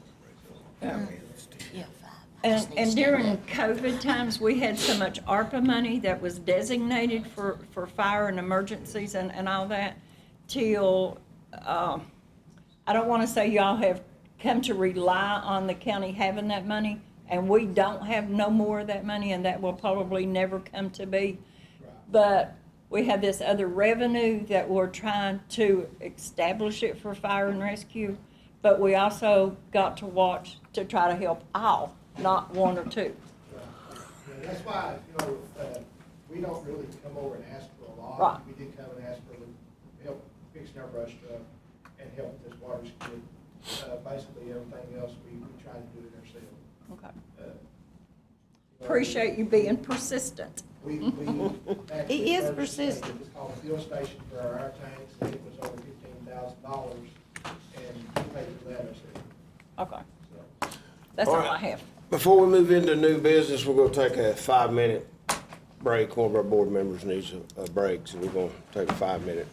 S4: Yeah, five. I just need to
S5: And
S4: stand
S5: during
S4: up.
S5: COVID times, we had so much ARPA money that was designated for fire and emergencies and all that, till, I don't want to say y'all have come to rely on the county having that money, and we don't have no more of that money, and that will probably never come to be. But we have this other revenue that we're trying to establish it for fire and rescue, but we also got to watch to try to help all, not one or two.
S8: Yeah, that's why, we don't really come over and ask for a lot.
S5: Right.
S8: We did come and ask for the help fixing our brush truck and help with this water skid. Basically, everything else, we try to do it ourselves.
S5: Okay.
S8: Uh,
S5: Appreciate you being persistent.
S8: We actually
S3: He is
S8: purchased a-
S3: persistent.
S8: It's called a fuel station for our air tanks, and it was over $15,000, and we paid for that ourselves.
S5: Okay,
S8: So,
S5: that's
S1: All
S5: all
S1: right.
S5: I have.
S1: Before we move into new business, we're gonna take a 5-minute break. One of our board members needs a break, so we're gonna take a 5-minute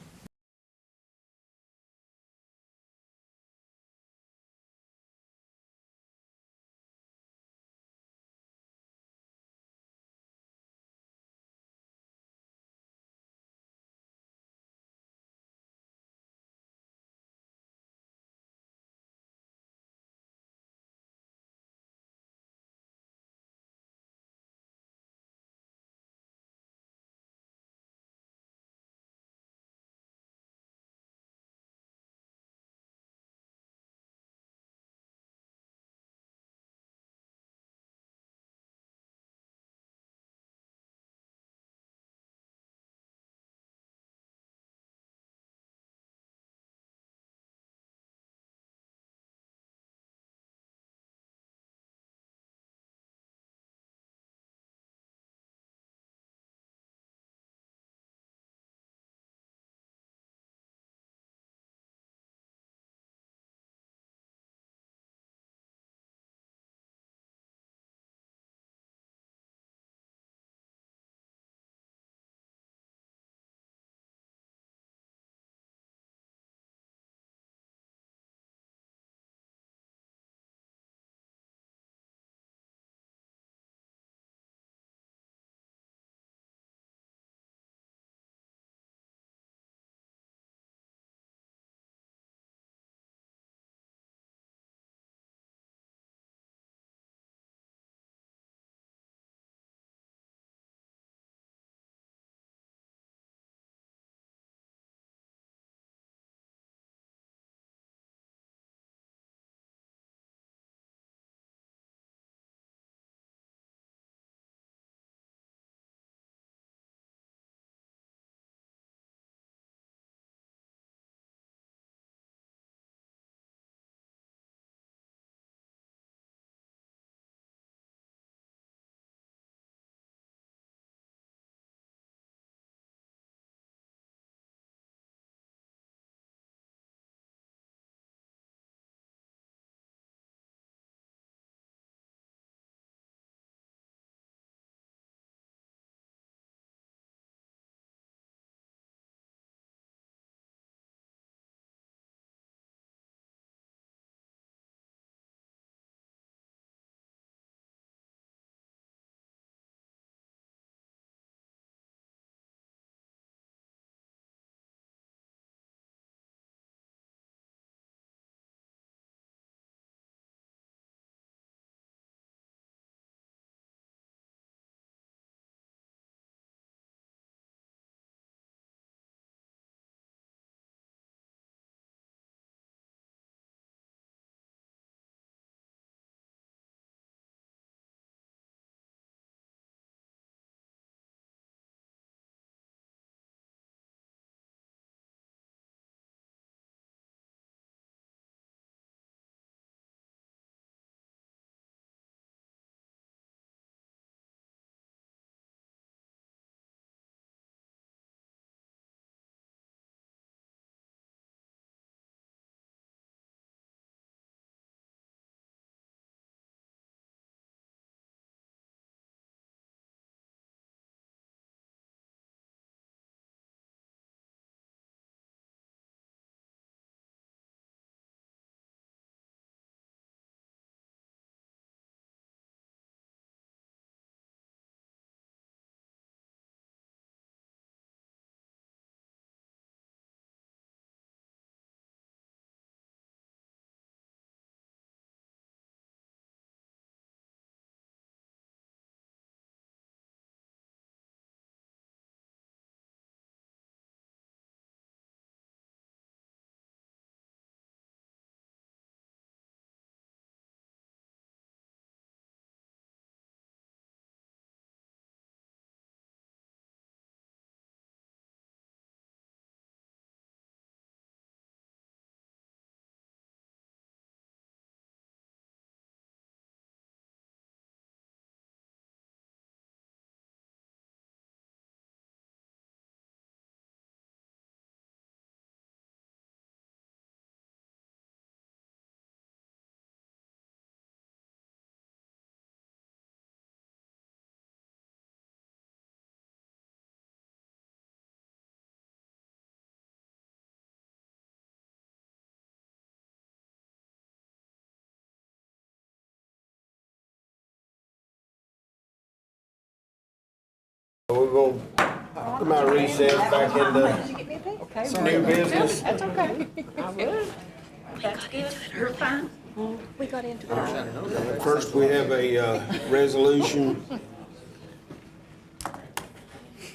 S1: we're gonna come out of recess back into
S5: Okay,
S1: some new business.
S5: that's okay. I would. That's good. You're fine.
S7: We got into it.
S1: First, we have a resolution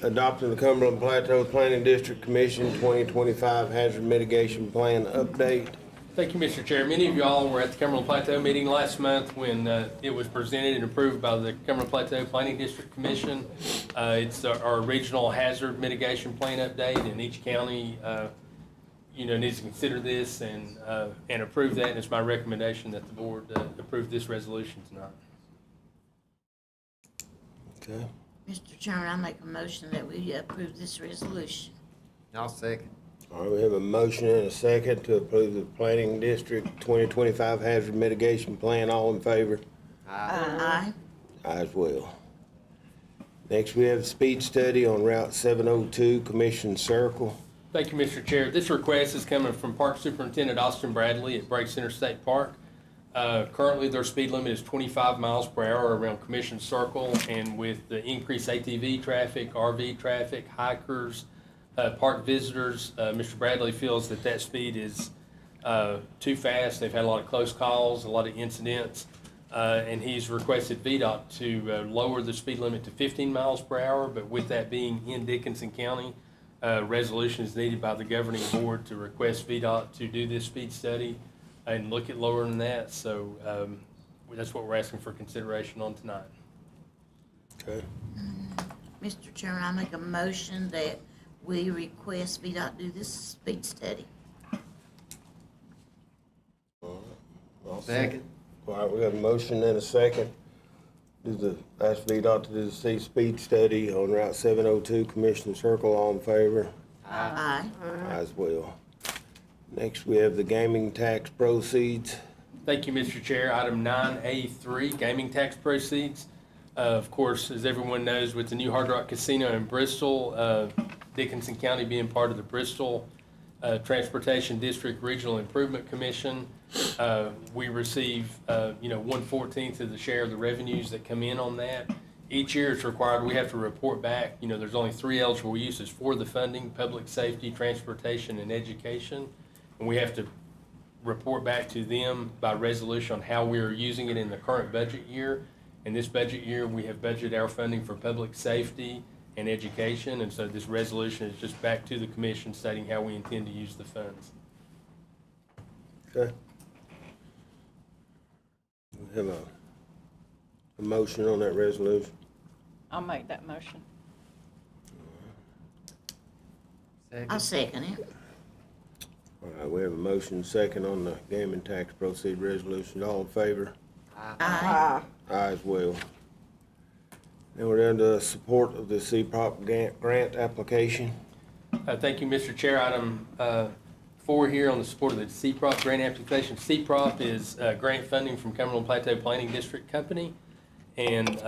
S1: adopting the Cumberland Plateau Planning District Commission 2025 Hazard Mitigation Plan update.
S2: Thank you, Mr. Chair. Many of y'all were at the Cumberland Plateau meeting last month when it was presented and approved by the Cumberland Plateau Planning District Commission. It's our regional hazard mitigation plan update, and each county, needs to consider this and approve that. And it's my recommendation that the board approve this resolution tonight.
S1: Okay.
S4: Mr. Chairman, I make a motion that we approve this resolution.
S6: I'll second.
S1: All right, we have a motion and a second to approve the Planning District 2025 Hazard Mitigation Plan. All in favor?
S4: Aye.
S1: I as well. Next, we have the speed study on Route 702 Commission Circle.
S2: Thank you, Mr. Chair. This request is coming from Park Superintendent Austin Bradley at Break Center State Park. Currently, their speed limit is 25 miles per hour around Commission Circle, and with the increased ATV traffic, RV traffic, hikers, park visitors, Mr. Bradley feels that speed is too fast. They've had a lot of close calls, a lot of incidents, and he's requested VDOT to lower the speed limit to 15 miles per hour, but with that being in Dickinson County, resolution is needed by the governing board to request VDOT to do this speed study and look at lowering that. So that's what we're asking for consideration on tonight.
S1: Okay.
S4: Mr. Chairman, I make a motion that we request VDOT do this speed study.
S1: I'll
S6: Second.
S1: All right, we have a motion and a second. Ask VDOT to do the speed study on Route 702 Commission Circle. All in favor?
S4: Aye.
S1: I as well. Next, we have the gaming tax proceeds.
S2: Thank you, Mr. Chair. Item 9A3, gaming tax proceeds. Of course, as everyone knows, with the new Hard Rock Casino in Bristol, Dickinson County being part of the Bristol Transportation District Regional Improvement Commission, we receive, 1/14 of the share of the revenues that come in on that. Each year it's required, we have to report back, there's only 3 eligible uses for the funding: public safety, transportation, and education. And we have to report back to them by resolution on how we are using it in the current budget year. In this budget year, we have budgeted our funding for public safety and education, and so this resolution is just back to the commission stating how we intend to use the funds.
S1: Okay. We have a motion on that resolution.
S5: I'll make that motion.
S4: I'll second it.
S1: All right, we have a motion second on the gaming tax proceed resolution. All in favor?
S4: Aye.
S1: Aye as well. Then we're down to support of the CPROP grant application.
S2: Thank you, Mr. Chair. Item 4 here on the support of the CPROP grant application. CPROP is grant funding from Cumberland Plateau Planning District Company. And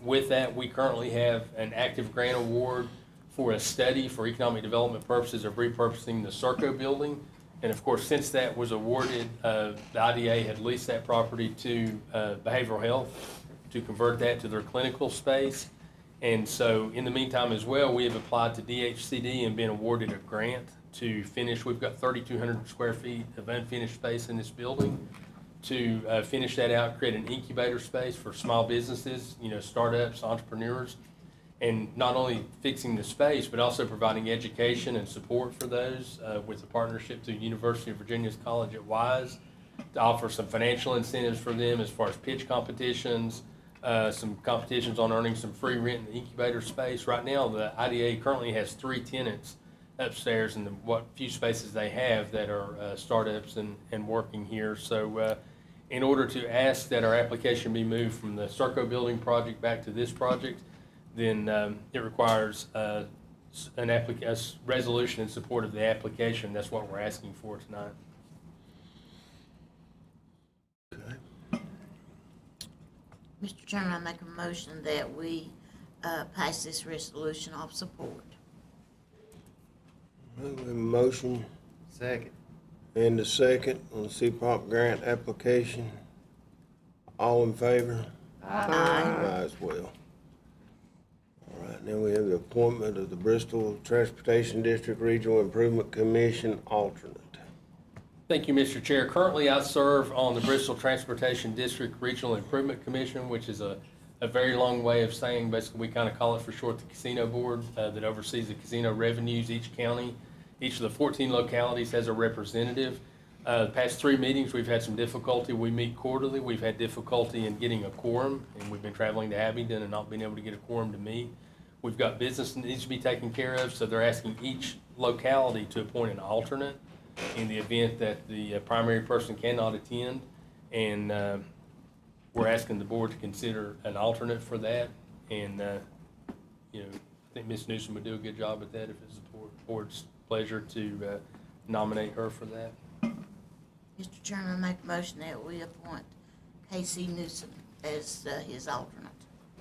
S2: with that, we currently have an active grant award for a study for economic development purposes of repurposing the Serco building. And of course, since that was awarded, the IDA had leased that property to behavioral health to convert that to their clinical space. And so in the meantime as well, we have applied to DHCD and been awarded a grant to finish. We've got 3,200 square feet of unfinished space in this building to finish that out, create an incubator space for small businesses, startups, entrepreneurs, and not only fixing the space, but also providing education and support for those with a partnership to University of Virginia's College at Wise to offer some financial incentives for them as far as pitch competitions, some competitions on earning some free rent in the incubator space. Right now, the IDA currently has 3 tenants upstairs in what few spaces they have that are startups and working here. So in order to ask that our application be moved from the Serco building project back to this project, then it requires a resolution in support of the application. That's what we're asking for tonight.
S4: Mr. Chairman, I make a motion that we pass this resolution of support.
S1: We have a motion
S6: Second.
S1: and a second on the CPROP grant application. All in favor?
S4: Aye.
S1: Aye as well. All right. right, now we have the appointment of the Bristol Transportation District Regional Improvement Commission alternate.
S2: Thank you, Mr. Chair. Currently, I serve on the Bristol Transportation District Regional Improvement Commission, which is a very long way of saying, basically, we kind of call it for short the casino board that oversees the casino revenues. Each county, each of the 14 localities has a representative. The past 3 meetings, we've had some difficulty. We meet quarterly. We've had difficulty in getting a quorum, and we've been traveling to Abingdon and not being able to get a quorum to meet. We've got business that needs to be taken care of, so they're asking each locality to appoint an alternate in the event that the primary person cannot attend. And we're asking the board to consider an alternate for that. And, you know, I think Ms. Newsom would do a good job at that if it's the board's pleasure to nominate her for that.
S4: Mr. Chairman, I make a motion that we appoint Casey Newsom as his alternate.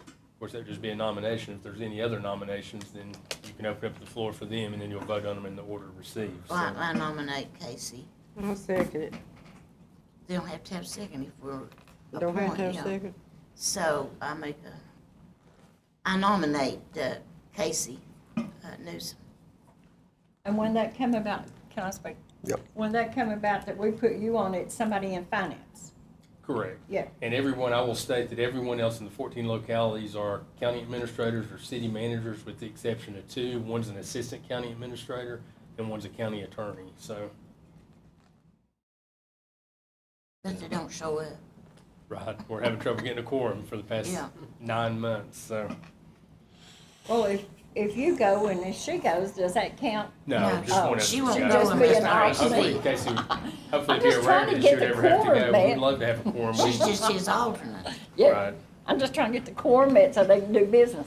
S2: Of course, that'd just be a nomination. If there's any other nominations, then you can open up the floor for them, and then you'll vote on them in the order received. So,
S4: Well, I nominate Casey.
S3: I'll second it.
S4: They don't have to have a second if we're
S3: Don't have to have
S4: appointing,
S3: a
S4: yeah.
S3: second.
S4: So I nominate Casey Newsom.
S5: And when that come about, can I speak?
S1: Yep.
S5: When that come about that we put you on it, somebody in finance?
S2: correct.
S5: Yeah.
S2: And everyone, I will state that everyone else in the 14 localities are county administrators or city managers, with the exception of 2. One's an assistant county administrator, and one's a county attorney. So,
S4: But they don't show up.
S2: right, we're having trouble getting a quorum for the past
S4: Yeah.
S2: 9 months. So,
S5: Well, if you go and if she goes, does that count?
S2: no,
S4: No,
S2: just one of
S4: she
S2: us
S4: won't
S2: got
S4: go
S2: it.
S4: unless
S5: they're
S2: Hopefully,
S5: alternate.
S2: Casey, hopefully
S5: I'm
S2: it'd be
S5: just
S2: a
S5: trying
S2: rare
S5: to
S2: that
S5: get
S2: she would
S5: the
S2: ever have to
S5: quorum
S2: go.
S5: met.
S2: We'd love to have a quorum.
S4: She's just his alternate.
S5: Yeah.
S2: Right.
S5: I'm just trying to get the quorum met so they can do business.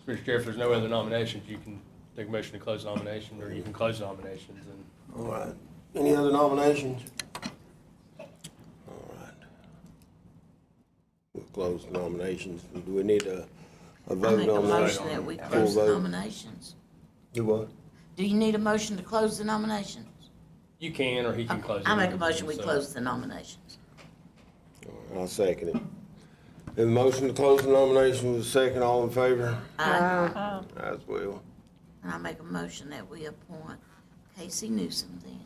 S2: Mr. Chair, if there's no other nominations, you can take a motion to close nominations, or you can close nominations. And
S1: All right. Any other nominations? All right. We'll close the nominations. Do we need a
S4: I
S1: vote
S4: make a
S1: on
S4: motion
S1: that?
S4: that we
S1: Full
S4: close the
S1: vote?
S4: nominations.
S1: Do what?
S4: Do you need a motion to close the nominations?
S2: you can, or he can close it.
S4: I make a motion we
S2: So-
S4: close the nominations.
S1: I'll second it. Have a motion to close the nomination with a second. All in favor?
S5: Uh,
S1: As well.
S4: And I make a motion that we appoint Casey Newsom then.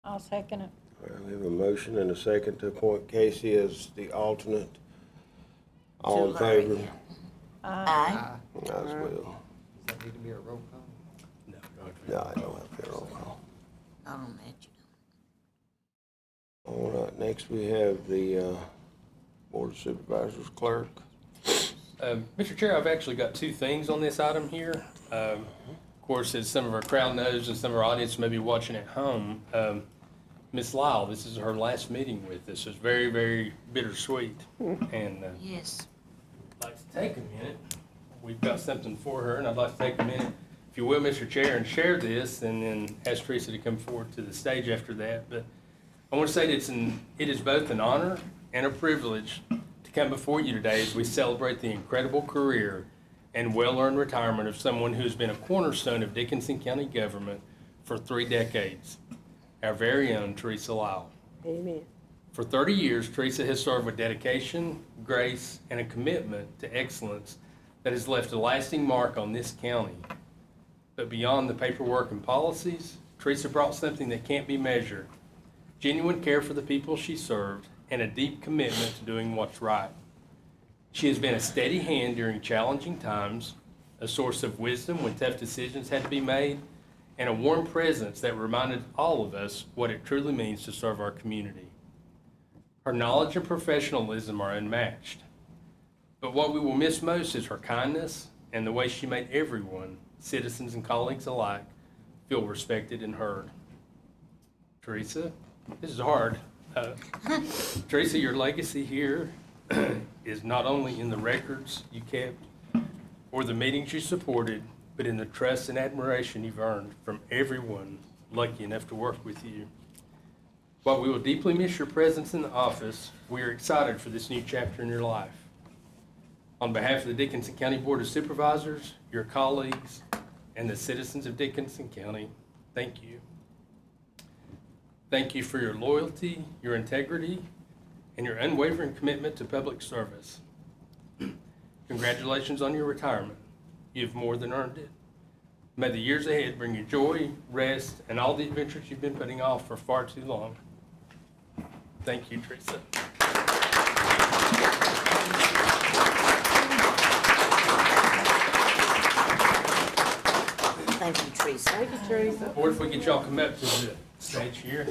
S5: I'll second it.
S1: All right, we have a motion and a second to appoint Casey as the alternate. All in
S4: To Larry,
S1: favor?
S4: yeah.
S5: Aye.
S4: Aye.
S1: As well.
S6: Does that need to be a roll call?
S2: No,
S1: No, I don't have to roll call.
S4: Not on that, you
S1: All right, next we have the Board of Supervisors clerk.
S2: Mr. Chair, I've actually got 2 things on this item here. Of course, as some of our crowd knows and some of our audience may be watching at home, Ms. Lyle, this is her last meeting with us. It's very, very bittersweet. And
S4: don't. Yes.
S2: I'd like to take a minute. We've got something for her, and I'd like to take a minute, if you will, Mr. Chair, and share this, and then ask Teresa to come forward to the stage after that. But I want to say that it is both an honor and a privilege to come before you today as we celebrate the incredible career and well-earned retirement of someone who has been a cornerstone of Dickinson County government for 3 decades, our very own Teresa Lyle.
S3: Amen.
S2: For 30 years, Teresa has served with dedication, grace, and a commitment to excellence that has left a lasting mark on this county. But beyond the paperwork and policies, Teresa brought something that can't be measured: genuine care for the people she served and a deep commitment to doing what's right. She has been a steady hand during challenging times, a source of wisdom when tough decisions had to be made, and a warm presence that reminded all of us what it truly means to serve our community. Her knowledge and professionalism are unmatched. But what we will miss most is her kindness and the way she made everyone, citizens and colleagues alike, feel respected and heard. Teresa, this is hard. Teresa, your legacy here is not only in the records you kept or the meetings you supported, but in the trust and admiration you've earned from everyone lucky enough to work with you. While we will deeply miss your presence in the office, we are excited for this new chapter in your life. On behalf of the Dickinson County Board of Supervisors, your colleagues, and the citizens of Dickinson County, thank you. Thank you for your loyalty, your integrity, and your unwavering commitment to public service. Congratulations on your retirement. You've more than earned it. May the years ahead bring you joy, rest, and all the adventures you've been putting off for far too long. Thank you, Teresa.
S4: Thank you, Teresa.
S3: Thank you, Teresa.
S2: Or if we get y'all come up to the stage here.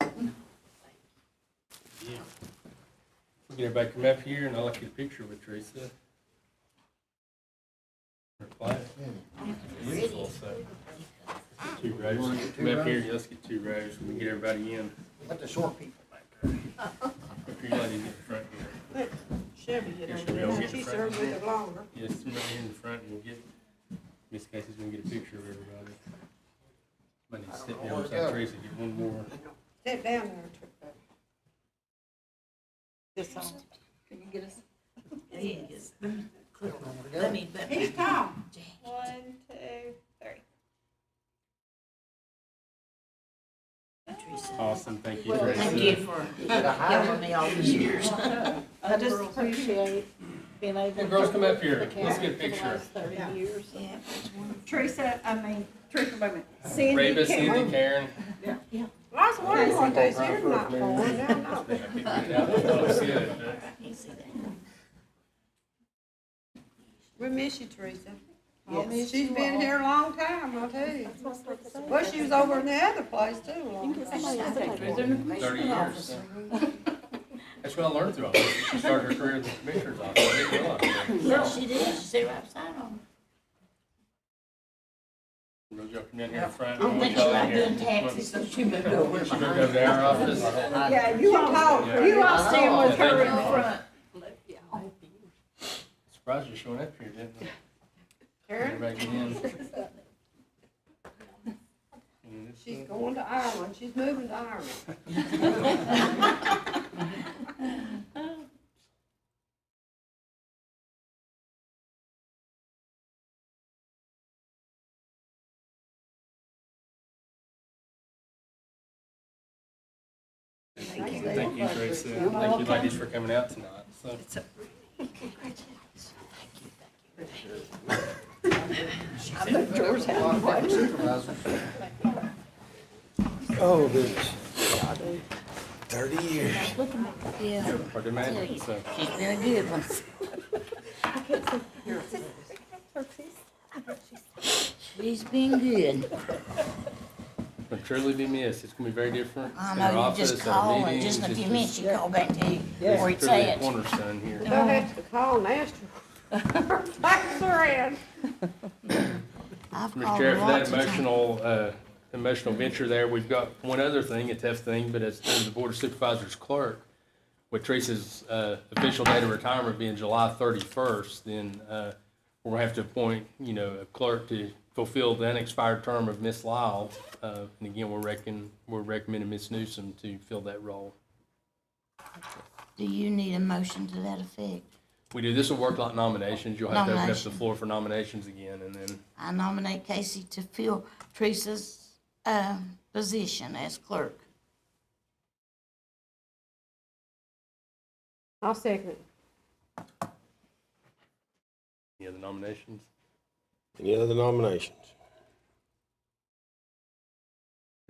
S2: Yeah. We'll get everybody come up here and I'll get a picture with Teresa. Her flag. Beautiful, so. 2 rows. Come up here, let's get 2 rows. We can get everybody in.
S6: Let the short people.
S2: If you ladies get the front here.
S3: Shelby get
S2: Here,
S3: over
S2: Shelby, I'll
S3: there.
S2: get
S3: She
S2: in front.
S3: served with it longer.
S2: Yes, somebody here in the front and we'll get, Miss Casey's gonna get a picture of everybody. Might need to step down beside Teresa, get one more.
S3: Sit down there.
S5: This on. Can you get us?
S4: Yes. Let me,
S3: He's tall.
S5: 1, 2, 3.
S4: Teresa.
S2: Awesome, thank you,
S4: Thank you
S2: Teresa.
S4: for helping me all these years.
S5: I just appreciate being able
S2: Hey,
S5: to.
S2: girls, come up here.
S5: the
S2: Let's get a
S5: county for the
S2: picture.
S5: last 30 years.
S4: Yeah, it's wonderful.
S5: Teresa, wait a minute. Cindy,
S2: Reba, Cindy,
S5: Karen.
S2: Karen.
S3: I was wondering what they was here tonight for. Now I know.
S2: Looks good, but-
S4: Can't see that.
S3: We miss you, Teresa.
S5: Yes.
S3: She's been here a long time, I'll tell you. Well, she was over in the other place too. a long time.
S2: 30 years. so. That's what I learned through all this. She started her career in the commissioner's office. I didn't realize that.
S4: Yes, she did. She sat right beside him.
S2: Girls, y'all come down here in front.
S4: I think she like doing taxes, so she moved over
S2: She moved
S4: behind.
S2: over to our office.
S5: Yeah, you all stand with her in the front.
S2: Surprised you showing up here, didn't I?
S3: Karen,
S2: Everybody get in.
S3: she's going to Ireland. She's moving to Ireland.
S2: Thank you, Teresa. Thank you, ladies, for coming out tonight. So,
S5: George had one.
S6: Supervisors.
S1: Oh, goodness. 30 years.
S4: Yeah,
S2: hard to imagine, so.
S4: she's been a good one. She's been good.
S2: Will truly be missed. It's gonna be very different.
S4: I
S2: in our
S4: know, you
S2: office,
S4: just
S2: our
S4: call and
S2: meetings.
S4: just in a
S2: It's
S4: few
S2: just-
S4: minutes, she call back and tell you where
S2: It's
S4: it's
S2: truly a
S4: at.
S2: cornerstone here.
S3: They'll have to call and ask her. Thanks her in.
S4: I've
S2: Mr.
S4: called
S2: Chair,
S4: her
S2: for that
S4: lots of times.
S2: emotional venture there, we've got one other thing, a tough thing, but as the Board of Supervisors clerk, with Teresa's official date of retirement being July 31st, then we're gonna have to appoint, a clerk to fulfill the unexpired term of Miss Lyle. And again, we're recommending Miss Newsom to fill that role.
S4: Do you need a motion to that effect?
S2: We do, this will work like nominations. You'll have to open up the
S4: Nomination.
S2: floor for nominations again, and then
S4: I nominate Casey to fill Teresa's position as clerk.
S3: I'll second it.
S2: any other nominations?
S1: Any other nominations?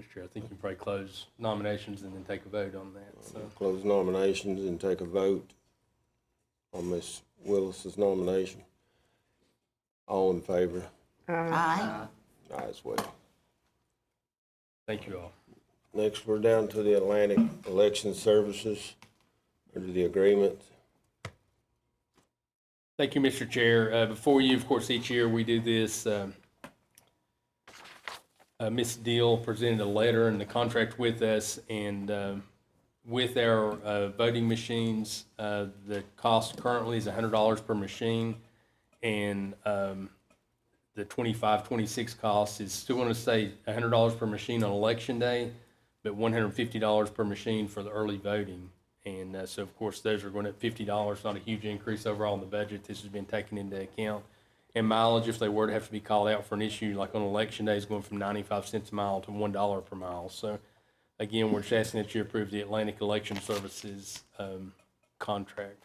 S2: Mr. Chair, I think you can probably close nominations and then take a vote on that, so.
S1: Close nominations and take a vote on Ms. Willis's nomination. All in favor?
S4: Aye.
S1: Aye as well.
S2: Thank you all.
S1: Next, we're down to the Atlantic Election Services, under the agreement.
S2: Thank you, Mr. Chair. Before you, of course, each year we do this. Ms. Deal presented a letter and the contract with us, and with our voting machines, the cost currently is $100 per machine, and the 25-26 cost is still going to stay $100 per machine on election day, but $150 per machine for the early voting. And so, of course, those are going at $50, not a huge increase overall in the budget. This has been taken into account. And mileage, if they were to have to be called out for an issue, like on election day, is going from 95 cents a mile to $1 per mile. So, again, we're just asking that you approve the Atlantic Election Services contract.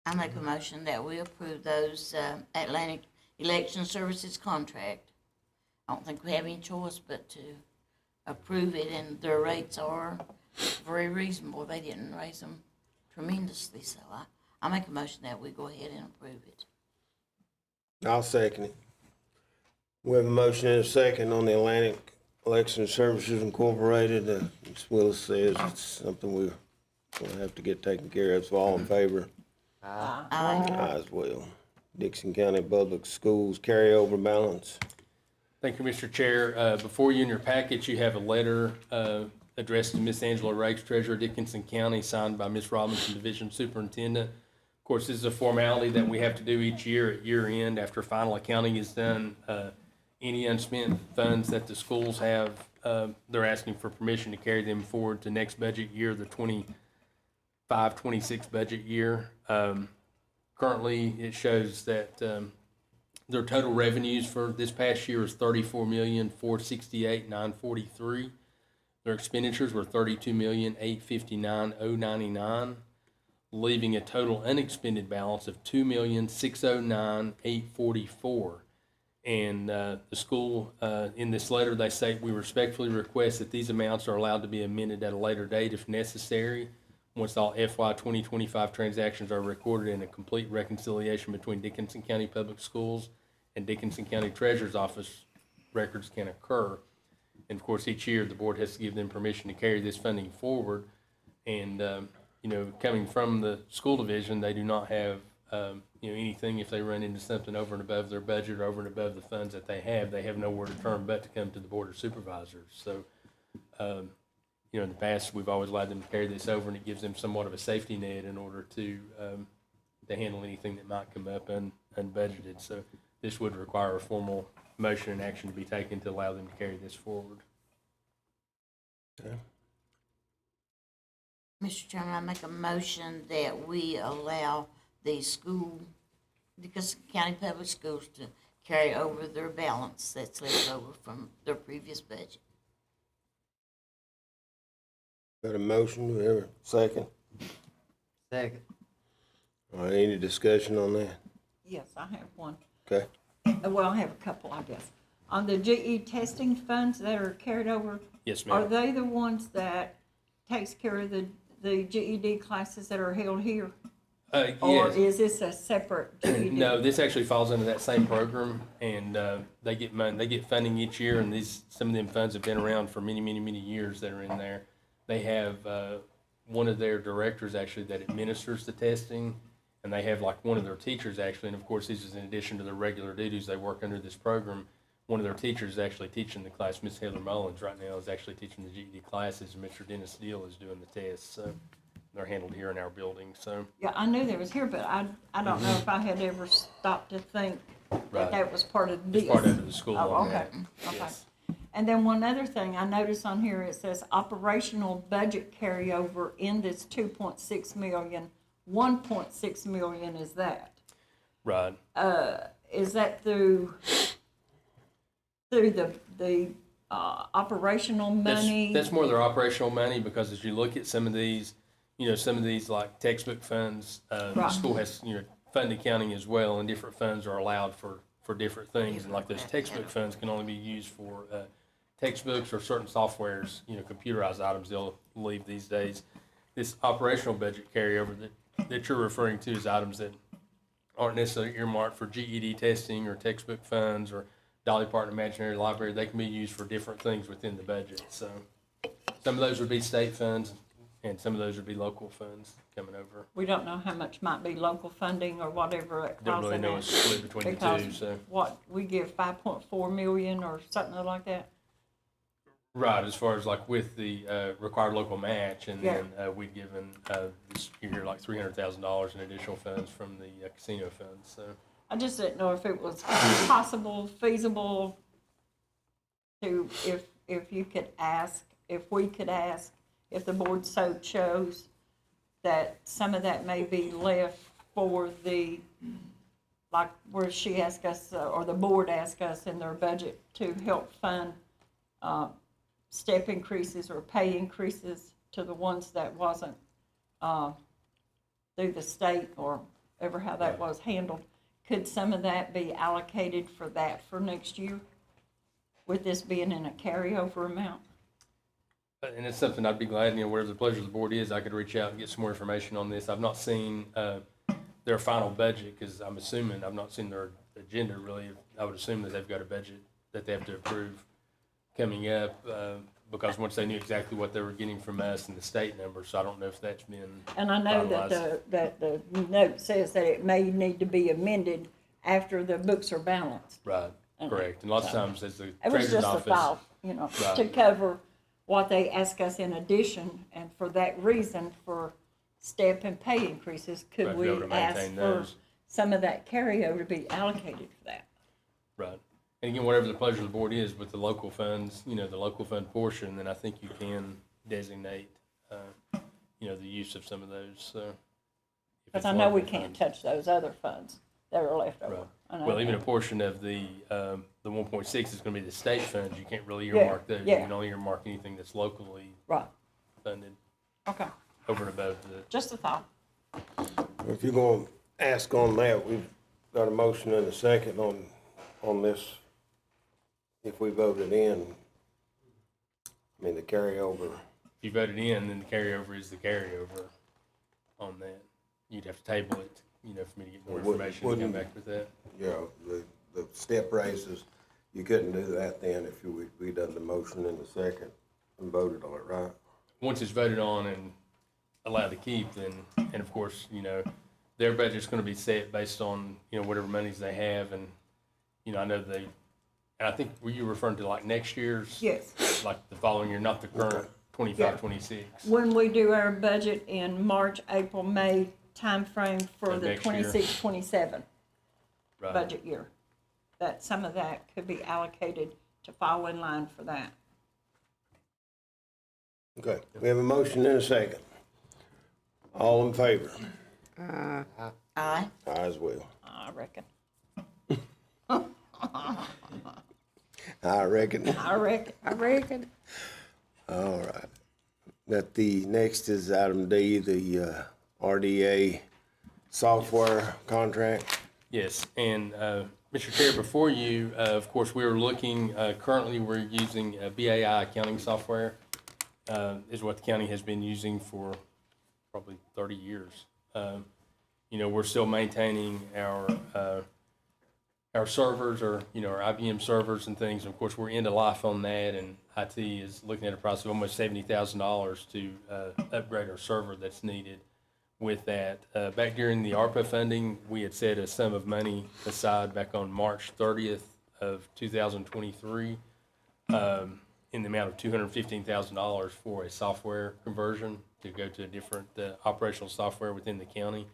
S4: I make a motion that we approve those Atlantic Election Services contract. I don't think we have any choice but to approve it, and their rates are very reasonable. They didn't raise them tremendously, so I make a motion that we go ahead and approve it.
S1: I'll second it. We have a motion and a second on the Atlantic Election Services Incorporated. Ms. Willis says it's something we're gonna have to get taken care of, so all in favor?
S4: Aye.
S1: Aye as well. Dixon County Public Schools carryover balance.
S2: Thank you, Mr. Chair. Before you in your package, you have a letter addressed to Miss Angela Rakes, Treasurer, Dickinson County, signed by Miss Robinson, Division Superintendent. Of course, this is a formality that we have to do each year at year end after final accounting is done. Any unspent funds that the schools have, they're asking for permission to carry them forward to next budget year, the 25-26 budget year. Currently, it shows that their total revenues for this past year is $34,468,943. Their expenditures were $32,859,099, leaving a total unexpended balance of $2,609,844. And the school, in this letter, they say, we respectfully request that these amounts are allowed to be amended at a later date if necessary, once all FY 2025 transactions are recorded and a complete reconciliation between Dickinson County Public Schools and Dickinson County Treasurer's Office records can occur. And of course, each year, the board has to give them permission to carry this funding forward. And, coming from the school division, they do not have anything if they run into something over and above their budget or over and above the funds that they have nowhere to turn but to come to the Board of Supervisors. So, in the past, we've always allowed them to carry this over, and it gives them somewhat of a safety net in order to handle anything that might come up unbudgeted. So this would require a formal motion and action to be taken to allow them to carry this forward.
S1: Okay.
S4: Mr. Chairman, I make a motion that we allow the Dickinson County Public Schools to carry over their balance that's left over from their previous budget.
S1: Got a motion, do we have a second?
S6: Second.
S1: All right, any discussion on that?
S5: Yes, I have one.
S1: Okay.
S5: Well, I have a couple, I guess. On the GE testing funds that are carried over,
S2: Yes,
S5: are
S2: ma'am.
S5: they the ones that takes care of the GED classes that are held here? Or
S2: Yes.
S5: is this a separate GED?
S2: No, this actually falls under that same program, and they get money, they get funding each year, and some of them funds have been around for many, many, many years that are in there. They have one of their directors actually that administers the testing, and they have like one of their teachers actually, and of course this is in addition to their regular duties, they work under this program. One of their teachers is actually teaching the class, Miss Heather Mullins right now is actually teaching the GED classes, and Mr. Dennis Steele is doing the tests, so they're handled here in our building, so.
S5: Yeah, I knew there was here, but I don't know if I had ever stopped to think
S2: Right.
S5: that was part of this.
S2: It's part of the school
S5: Oh,
S2: on
S5: okay,
S2: that.
S5: okay.
S2: Yes.
S5: And then one other thing, I noticed on here, it says operational budget carryover in this 2.6 million, 1.6 million is that?
S2: Right.
S5: Is that through the operational money?
S2: That's more their operational money, because as you look at some of these, like textbook funds, the
S5: Right.
S2: school has, fund accounting as well, and different funds are allowed for different things. And like those textbook funds can only be used for textbooks or certain softwares, computerized items they'll leave these days. This operational budget carryover that you're referring to is items that aren't necessarily earmarked for GED testing or textbook funds or Dolly Parton Imaginary Library. They can be used for different things within the budget. So some of those would be state funds, and some of those would be local funds coming over.
S5: We don't know how much might be local funding or whatever it
S2: Don't
S5: costs.
S2: really know a split between the two,
S5: Because
S2: so.
S5: what, we give 5.4 million or something like that?
S2: Right, as far as like with the required local match, and
S5: Yeah.
S2: then we'd given this year like $300,000 in additional funds from the casino funds, so.
S5: I just didn't know if it was possible, feasible to, if you could ask, if we could ask, if the board so chose, that some of that may be left for the, like where she asked us, or the board asked us in their budget to help fund step increases or pay increases to the ones that wasn't through the state or ever how that was handled. Could some of that be allocated for that for next year? With this being in a carryover amount?
S2: And it's something I'd be glad, whatever the pleasure of the board is, I could reach out and get some more information on this. I've not seen their final budget, because I'm assuming, I've not seen their agenda really. I would assume that they've got a budget that they have to approve coming up, because once they knew exactly what they were getting from us and the state numbers, so I don't know if that's been
S5: And I know
S2: finalized.
S5: that the note says that it may need to be amended after the books are balanced.
S2: Right, correct. And lots of times as the
S5: It was
S2: treasurer's
S5: just a
S2: office.
S5: thought,
S2: Right.
S5: to cover what they ask us in addition, and for that reason, for step and pay increases,
S2: Right,
S5: could
S2: to be
S5: we
S2: able to
S5: ask
S2: maintain
S5: for
S2: those.
S5: some of that carryover to be allocated for that?
S2: Right. And again, whatever the pleasure of the board is with the local funds, the local fund portion, then I think you can designate, the use of some of those, if
S5: Because
S2: it's
S5: I know we
S2: local
S5: can't
S2: funds.
S5: touch those other funds that are left over.
S2: Right.
S5: I know
S2: Well, even a
S5: that.
S2: portion of the 1.6 is gonna be the state funds. You can't really earmark those. You
S5: yeah.
S2: can only earmark anything that's locally
S5: Right,
S2: funded
S5: okay,
S2: over and above the,
S5: just a thought.
S1: If you're gonna ask on that, we've got a motion and a second on this. If we voted in, the carryover,
S2: if you voted in, then the carryover is the carryover on that. You'd have to table it, for me to get more
S1: Well,
S2: information and come
S1: wouldn't-
S2: back with that.
S1: the step raises, you couldn't do that then if we done the motion in the second and voted on it, right?
S2: Once it's voted on and allowed to keep, then, and of course, their budget's gonna be set based on, whatever monies they have, and, I know they, and I think, were you referring to like next year's?
S5: Yes.
S2: Like the following year, not the current 25, 26?
S5: When we do our budget in March, April, May timeframe for
S2: Of
S5: the
S2: next year.
S5: 26, 27
S2: Right.
S5: budget year, that some of that could be allocated to fall in line for that.
S1: Okay, we have a motion and a second. All in favor?
S4: Aye.
S1: I as well.
S5: I reckon.
S1: I reckon.
S5: I reckon.
S3: I reckon.
S1: All right. That the next is item D, the RDA software contract.
S2: Yes, and, Mr. Chair, before you, of course, we are looking, currently, we're using BAI accounting software, is what the county has been using for probably 30 years. We're still maintaining our servers, or, our IBM servers and things. Of course, we're into life on that, and IT is looking at a price of almost $70,000 to upgrade our server that's needed with that. Back during the ARPA funding, we had set a sum of money aside back on March 30th of 2023 in the amount of $215,000 for a software conversion to go to a different operational software within the county.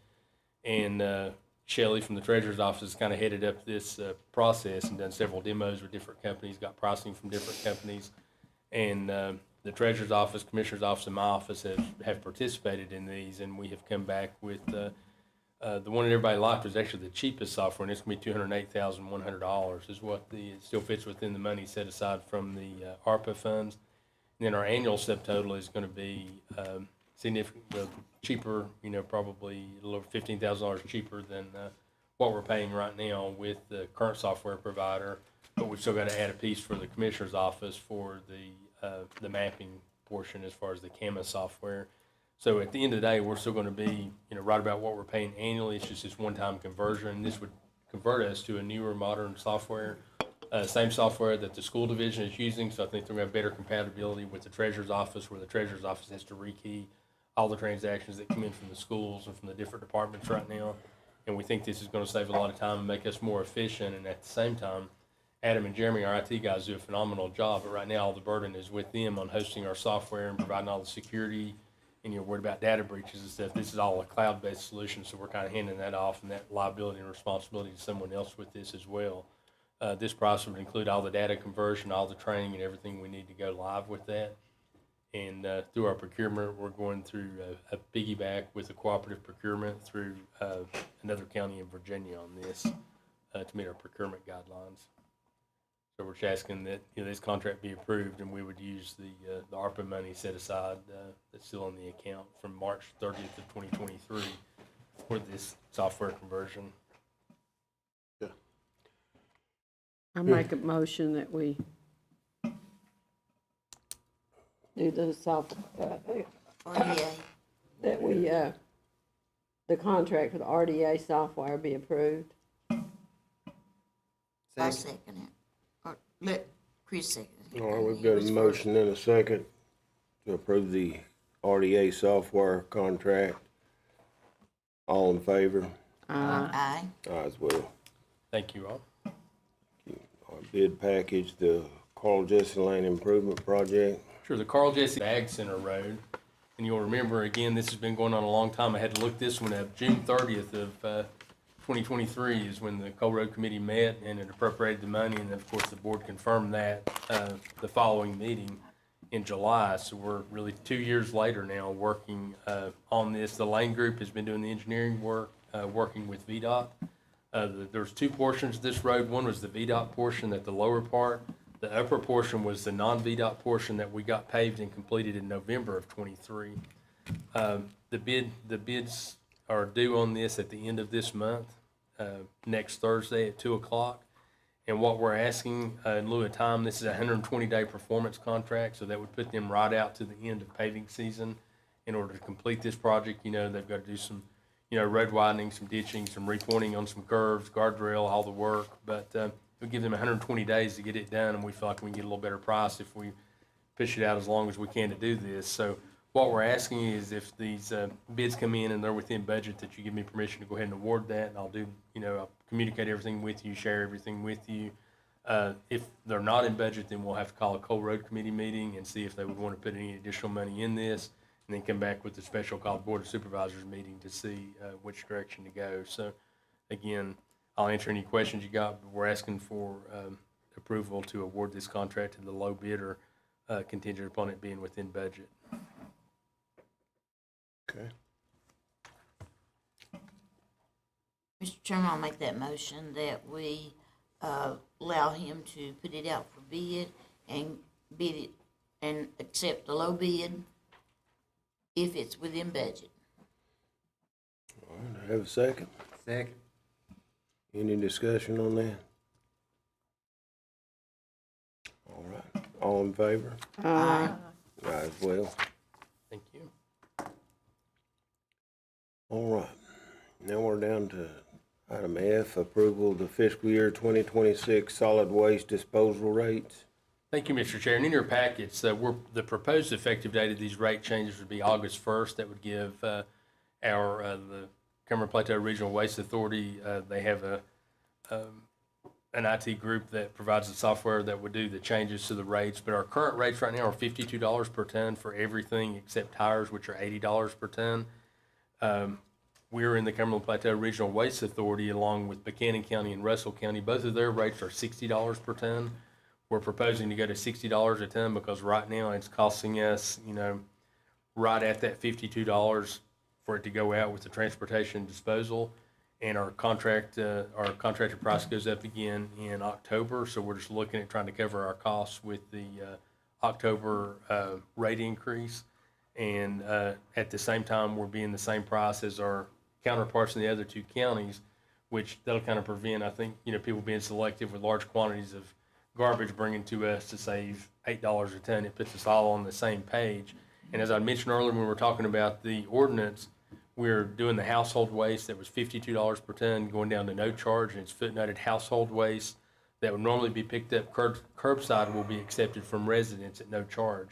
S2: And Shelley from the Treasurer's Office has kind of headed up this process and done several demos with different companies, got pricing from different companies. And the Treasurer's Office, Commissioner's Office, and my office have participated in these, and we have come back with the one that everybody liked was actually the cheapest software, and it's going to be $208,100 is what it still fits within the money set aside from the ARPA funds. And then our annual subtotal is going to be significantly cheaper, probably a little over $15,000 cheaper than what we're paying right now with the current software provider. But we've still got to add a piece for the Commissioner's Office for the mapping portion as far as the CAMA software. So at the end of the day, we're still going to be, right about what we're paying annually. It's just this one-time conversion. This would convert us to a newer, modern software, same software that the school division is using. So I think they're going to have better compatibility with the Treasurer's Office, where the Treasurer's Office has to rekey all the transactions that come in from the schools and from the different departments right now. And we think this is going to save a lot of time and make us more efficient. And at the same time, Adam and Jeremy, our IT guys, do a phenomenal job. But right now, all the burden is with them on hosting our software and providing all the security. And you're worried about data breaches and stuff. This is all a cloud-based solution, so we're kind of handing that off and that liability and responsibility to someone else with this as well. This price would include all the data conversion, all the training, and everything we need to go live with that. And through our procurement, we're going through a piggyback with a cooperative procurement through another county in Virginia on this to meet our procurement guidelines. So we're just asking that this contract be approved, and we would use the ARPA money set aside that's still on the account from March 30th of 2023 for this software conversion.
S3: I make a motion that we do the
S4: RDA.
S3: that we, the contract for the RDA software be approved.
S4: I'll second it. Or let Chris second it.
S1: All right, we've got a motion and a second to approve the RDA software contract. All in favor?
S4: Aye.
S1: Aye as well.
S2: Thank you all.
S1: Our bid package, the Carl Jesse Lane Improvement Project.
S2: Sure, the Carl Jesse Ag Center Road, and you'll remember, again, this has been going on a long time. I had to look this one up. June 30th of 2023 is when the Coal Road Committee met and it appropriated the money, and of course, the board confirmed that the following meeting in July. So we're really 2 years later now working on this. The Lane Group has been doing the engineering work, working with VDOT. There's two portions of this road. One was the VDOT portion, that the lower part. The upper portion was the non-VDOT portion that we got paved and completed in November of '23. The bids are due on this at the end of this month, next Thursday at 2:00. And what we're asking in lieu of time, this is a 120-day performance contract, so that would put them right out to the end of paving season. In order to complete this project, they've got to do some, road widening, some ditching, some repointing on some curves, guardrail, all the work. But we'll give them 120 days to get it done, and we feel like we can get a little better price if we push it out as long as we can to do this. So what we're asking is if these bids come in and they're within budget, that you give me permission to go ahead and award that, and I'll do, I'll communicate everything with you, share everything with you. If they're not in budget, then we'll have to call a Coal Road Committee meeting and see if they would want to put any additional money in this, and then come back with a special called Board of Supervisors meeting to see which direction to go. So again, I'll answer any questions you got, but we're asking for approval to award this contract to the low bidder, contingent upon it being within budget.
S1: Okay.
S4: Mr. Chairman, I'll make that motion that we allow him to put it out for bid and bid it and accept the low bid if it's within budget.
S1: All right, have a second.
S6: Second.
S1: Any discussion on that? All right, all in favor?
S3: Aye.
S1: Aye as well.
S2: Thank you.
S1: All right, now we're down to item F, approval of the fiscal year 2026 solid waste disposal rates.
S2: Thank you, Mr. Chair. And in your packets, the proposed effective date of these rate changes would be August 1st. That would give the Cameron Plateau Regional Waste Authority, they have an IT group that provides the software that would do the changes to the rates. But our current rates right now are $52 per ton for everything except tires, which are $80 per ton. We're in the Cumberland Plateau Regional Waste Authority, along with Buchanan County and Russell County. Both of their rates are $60 per ton. We're proposing to go to $60 a ton because right now it's costing us, right at that $52 for it to go out with the transportation disposal. And our contractor price goes up again in October. So we're just looking at trying to cover our costs with the October rate increase. And at the same time, we're being the same price as our counterparts in the other two counties, which that'll kind of prevent, I think, people being selective with large quantities of garbage bringing to us to save $8 a ton. It puts us all on the same page. And as I mentioned earlier when we were talking about the ordinance, we're doing the household waste that was $52 per ton going down to no charge, and it's footnoted household waste that would normally be picked up curbside will be accepted from residents at no charge,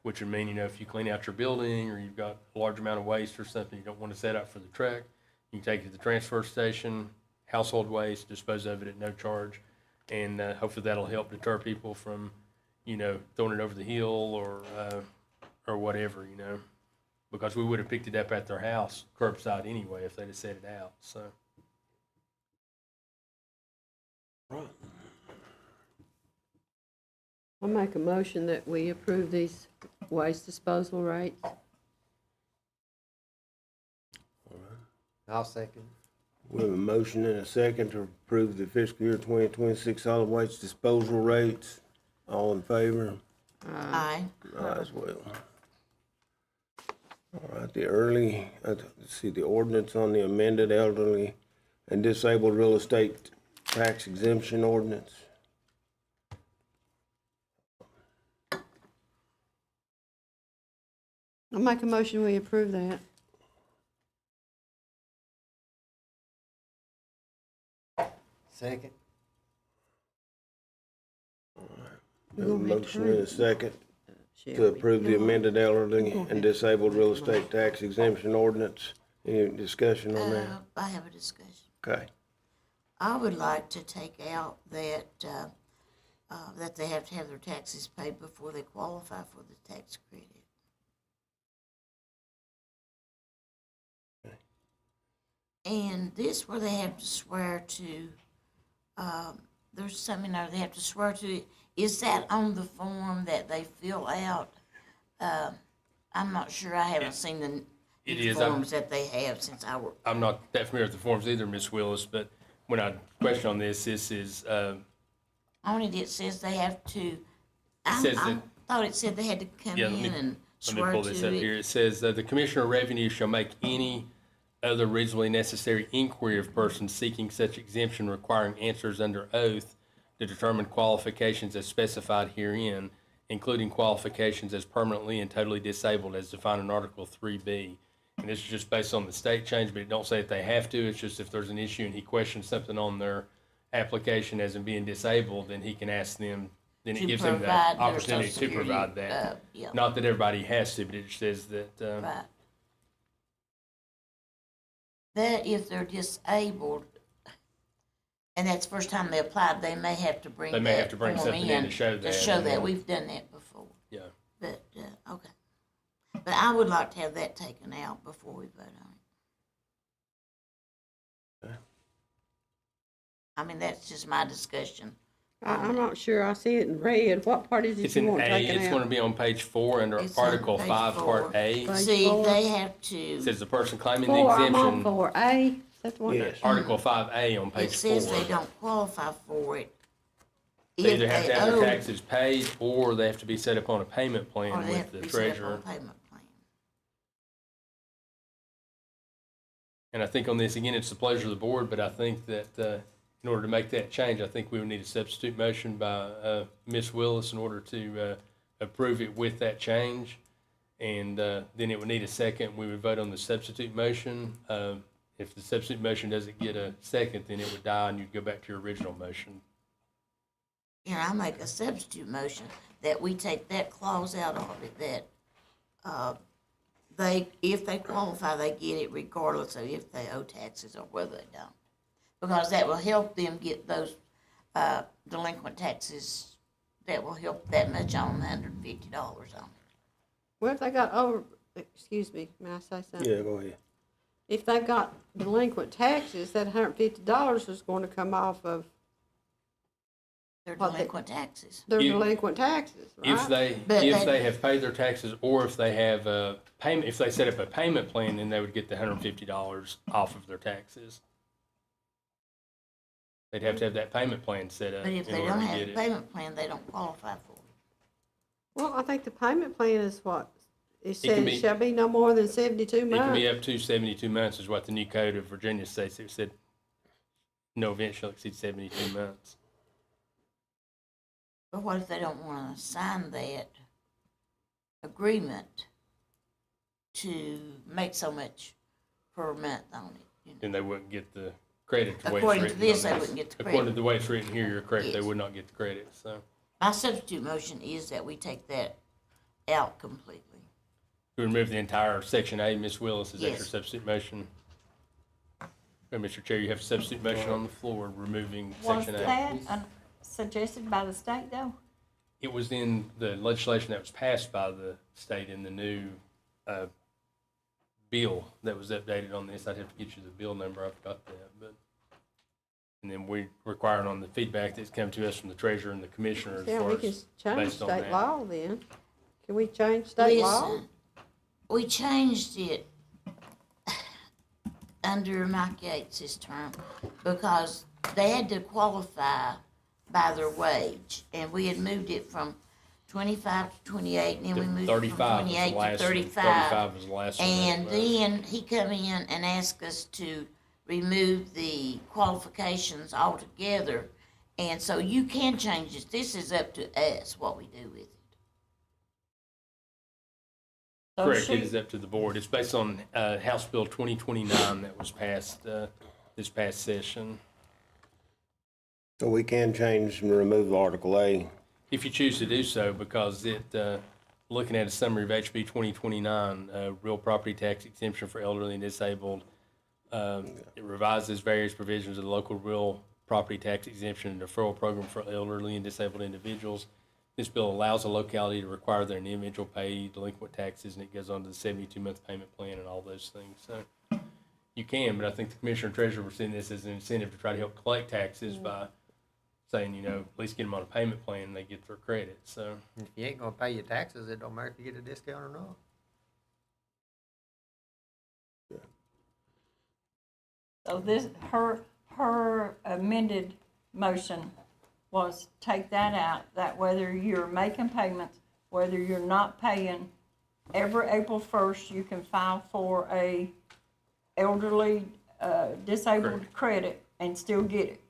S2: which would mean, if you clean out your building or you've got a large amount of waste or something you don't want to set up for the truck, you can take it to the transfer station, household waste, dispose of it at no charge, and hopefully that'll help deter people from, throwing it over the hill or whatever, because we would have picked it up at their house curbside anyway if they'd have set it out. So.
S1: Right.
S3: I make a motion that we approve these waste disposal rates.
S6: I'll second.
S1: We have a motion and a second to approve the fiscal year 2026 solid waste disposal rates. All in favor?
S4: Aye.
S1: Aye as well. All right, Got the let's see, the ordinance on the amended elderly and disabled real estate tax exemption ordinance.
S3: I'll make a motion, we approve that.
S6: Second.
S3: We're
S1: Have a
S3: gonna have to
S1: motion
S3: hurry.
S1: and a second
S3: Shall
S1: to
S3: we?
S1: approve the
S3: Come on.
S1: amended elderly
S3: Go ahead.
S1: and disabled real estate tax exemption ordinance. Any discussion on that?
S4: I have a discussion.
S1: Okay.
S4: I would like to take out that, that they have to have their taxes paid before they qualify for the tax credit. And this where they have to swear to, there's something there they have to swear to. Is that on the form that they fill out? I'm not sure, I haven't seen the
S2: It
S4: new
S2: is.
S4: forms that they have since I worked.
S2: I'm not that familiar with the forms either, Ms. Willis, but when I question on this is,
S4: On it, it says they have to,
S2: says
S4: I
S2: that-
S4: thought it said they had to come
S2: Yeah,
S4: in and
S2: let me
S4: swear
S2: pull this
S4: to
S2: up
S4: it.
S2: here. It says, the Commissioner of Revenue shall make any other reasonably necessary inquiry of persons seeking such exemption requiring answers under oath to determine qualifications as specified herein, including qualifications as permanently and totally disabled as defined in Article 3B. And this is just based on the state change, but it don't say that they have to. It's just if there's an issue and he questions something on their application as in being disabled, then he can ask them, then it
S4: To
S2: gives him the
S4: provide their
S2: opportunity
S4: Social
S2: to
S4: Security,
S2: provide that.
S4: yeah.
S2: Not that everybody has to, but it says that,
S4: Right. That if they're disabled, and that's the first time they applied, they may have to bring
S2: They may
S4: that
S2: have to bring
S4: form
S2: something in to
S4: in
S2: show that,
S4: To show
S2: and
S4: that,
S2: then-
S4: we've done that before,
S2: yeah.
S4: but, okay. But I would like to have that taken out before we vote on it.
S1: Okay.
S4: I mean, that's just my discussion.
S3: I'm not sure, I see it in red, what part is it
S2: It's
S3: you
S2: in
S3: want
S2: A,
S3: taken
S2: it's gonna
S3: out?
S2: be on page 4 under
S4: It's on
S2: Article
S4: page
S2: 5,
S4: 4.
S2: Part A.
S3: Page
S4: See,
S3: 4.
S4: they have
S2: It
S4: to,
S2: says the person claiming the
S3: Four, I'm on
S2: exemption,
S3: 4A, is that the one?
S1: Yes.
S2: Article 5A on
S4: it
S2: page 4.
S4: says they don't qualify for it.
S2: They
S4: if
S2: either have to have
S4: owe-
S2: their taxes paid, or they have to be set up on a payment
S4: Or
S2: plan
S4: they have
S2: with
S4: to
S2: the
S4: be set up on
S2: treasurer.
S4: a payment plan.
S2: And I think on this, again, it's the pleasure of the board, but I think that, in order to make that change, I think we would need a substitute motion by, Ms. Willis in order to, approve it with that change. And, then it would need a second. We would vote on the substitute motion. If the substitute motion doesn't get a second, then it would die and you'd go back to your original motion.
S4: And I make a substitute motion that we take that clause out of it, that, if they qualify, they get it regardless of if they owe taxes or whether they don't. Because that will help them get those, delinquent taxes, that will help that much on $150 on it.
S3: Well, if they got over, excuse me, may I say something?
S1: Yeah, go ahead.
S3: If they've got delinquent taxes, that $150 is going to come off of
S4: Their
S3: What they-
S4: delinquent taxes.
S3: their
S2: If-
S3: delinquent taxes, right?
S2: If
S4: But
S2: if
S4: they-
S2: they have paid their taxes, or if they have a payment, if they set up a payment plan, then they would get the $150 off of their taxes. They'd have to have that payment plan set up
S4: But if
S2: in
S4: they
S2: order
S4: don't
S2: to
S4: have
S2: get
S4: a
S2: it.
S4: payment plan, they don't qualify for it.
S3: Well, I think the payment plan is what? It
S2: can
S3: says
S2: be-
S3: it shall be no more than 72
S2: It can be
S3: months.
S2: up to 72 months is what the new code of Virginia states. It said no event shall exceed 72 months.
S4: But what if they don't wanna sign that agreement to make so much per month on it? You know?
S2: Then they wouldn't get the credit the way it's
S4: According to
S2: written
S4: this,
S2: on
S4: they wouldn't get the
S2: According to
S4: credit.
S2: the way it's written here, you're correct. They
S4: Yes.
S2: would not get the credit, so.
S4: My substitute motion is that we take that out completely.
S2: To remove the entire section A, Ms. Willis, is that your
S4: Yes.
S2: substitute motion? Mr. Chair, you have a substitute motion on the floor, removing
S5: Was
S2: section A.
S5: that suggested by the state though?
S2: It was in the legislation that was passed by the state in the new, bill that was updated on this. I'd have to get you the bill number. I forgot that, but. And then we require it on the feedback that's come to us from the treasurer and the commissioner as
S3: Yeah,
S2: far
S3: we
S2: as
S3: can change
S2: based on
S3: state
S2: that.
S3: law then. Can we change state law?
S4: Listen, we changed it under Mike Yates's term because they had to qualify by their wage. And we had moved it from 25 to 28, and then we moved from
S2: 35 was the
S4: 28 to
S2: last one.
S4: 35.
S2: 35 was the last one.
S4: And
S2: that,
S4: then he come in and asked us to remove the qualifications altogether. And so you can change this. This is up to us, what we do with it.
S5: So
S2: Correct,
S5: she-
S2: it is up to the board. It's based on House Bill 2029 that was passed this past session.
S1: So we can change and remove Article A.
S2: If you choose to do so, because looking at a summary of HB 2029, real property tax exemption for elderly and disabled, it revises various provisions of the local real property tax exemption and deferral program for elderly and disabled individuals. This bill allows a locality to require that an individual pay delinquent taxes, and it goes on to the 72-month payment plan and all those things. So you can, but I think the Commissioner Treasurer was seeing this as an incentive to try to help collect taxes by saying, at least get them on a payment plan and they get their credit, so.
S6: If you ain't gonna pay your taxes, it don't matter if you get a discount or not.
S5: So this, her amended motion was take that out, that whether you're making payments, whether you're not paying, every April 1st, you can file for a elderly, disabled
S2: Correct.
S5: credit and still get it.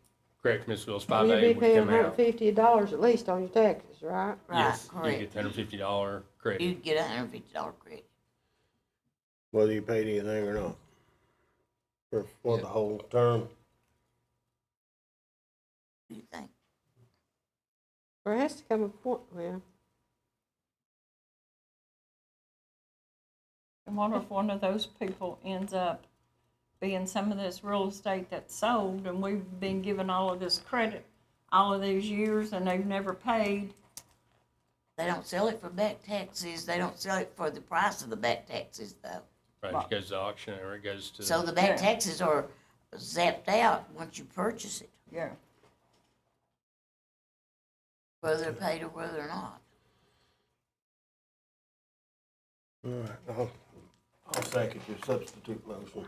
S2: Correct, Ms. Wills,
S3: You'd
S2: 5A
S3: be
S2: would
S3: paying
S2: come out.
S3: $150 at least on your taxes, right?
S4: Right,
S2: Yes, you
S4: correct.
S2: get the $150 credit.
S4: You'd get $150 credit.
S1: Whether you paid anything or not. For the whole term.
S4: What do you think?
S3: Or it has to come a point, well,
S5: And what if one of those people ends up being some of this real estate that's sold, and we've been given all of this credit all of these years, and they've never paid?
S4: They don't sell it for back taxes. They don't sell it for the price of the back taxes, though.
S2: Right, it goes to auction or it goes to.
S4: So the back
S5: Yeah.
S4: taxes are zapped out once you purchase it,
S5: Yeah.
S4: whether they're paid or whether they're not.
S1: All right, I'll second your substitute motion.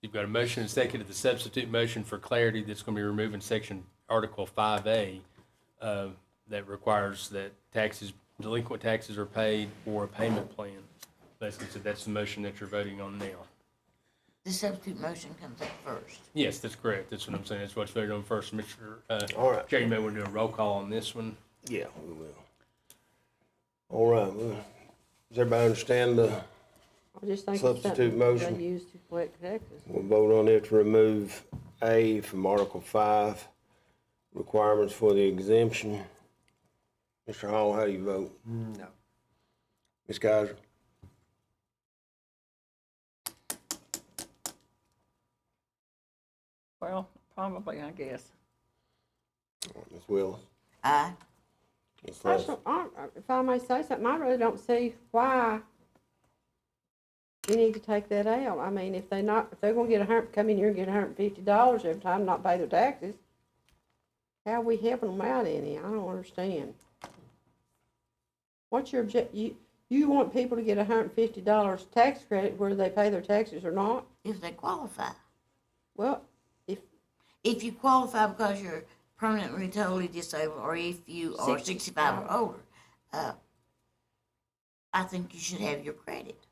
S2: You've got a motion and second to the substitute motion for clarity that's going to be removing section Article 5A that requires that delinquent taxes are paid or a payment plan. Basically, so that's the motion that you're voting on now.
S4: The substitute motion comes up first.
S2: Yes, that's correct. That's what I'm saying. That's what's voted on first. Mr.
S1: All right.
S2: Jerry, you may want to do a roll call on this one.
S1: Yeah, we will. All right, well, does everybody understand the,
S3: I just think it's
S1: Substitute
S3: something
S1: motion.
S3: they use to collect taxes.
S1: we'll vote on it to remove A from Article 5, requirements for the exemption. Mr. Hall, how do you vote?
S6: No.
S1: Ms. Kaiser?
S5: Well, probably, I guess.
S1: Ms. Willis?
S4: Aye.
S1: Ms.
S3: I
S1: Lester?
S3: don't- If I may say something, I really don't see why you need to take that out. I mean, if they're gonna come in here and get $150 every time, and not pay their taxes, how are we helping them out any? I don't understand. What's your you want people to get $150 tax credit whether they pay their taxes or not?
S4: If they qualify.
S3: Well,
S4: If you qualify because you're permanently totally disabled, or if you are 65 or older, I think you should have your credit.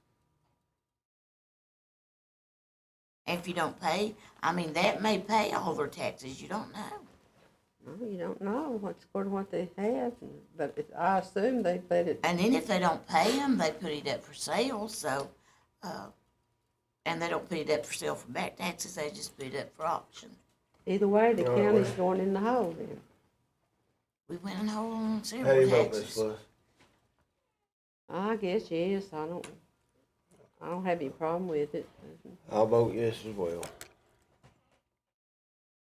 S4: And if you don't pay, I mean, that may pay all their taxes, you don't know.
S3: no, you don't know what's according to what they have, but I assume they paid it.
S4: And then if they don't pay them, they put it up for sale, so, and they don't put it up for sale for back taxes, they just put it up for auction.
S3: Either way, the
S1: No,
S3: county's
S1: well.
S3: going in the hole then.
S4: We went and hold on
S1: How do
S4: several
S1: you vote, Ms.
S4: taxes.
S1: Lester?
S3: I guess yes. I don't have any problem with it.
S1: I'll vote yes as well.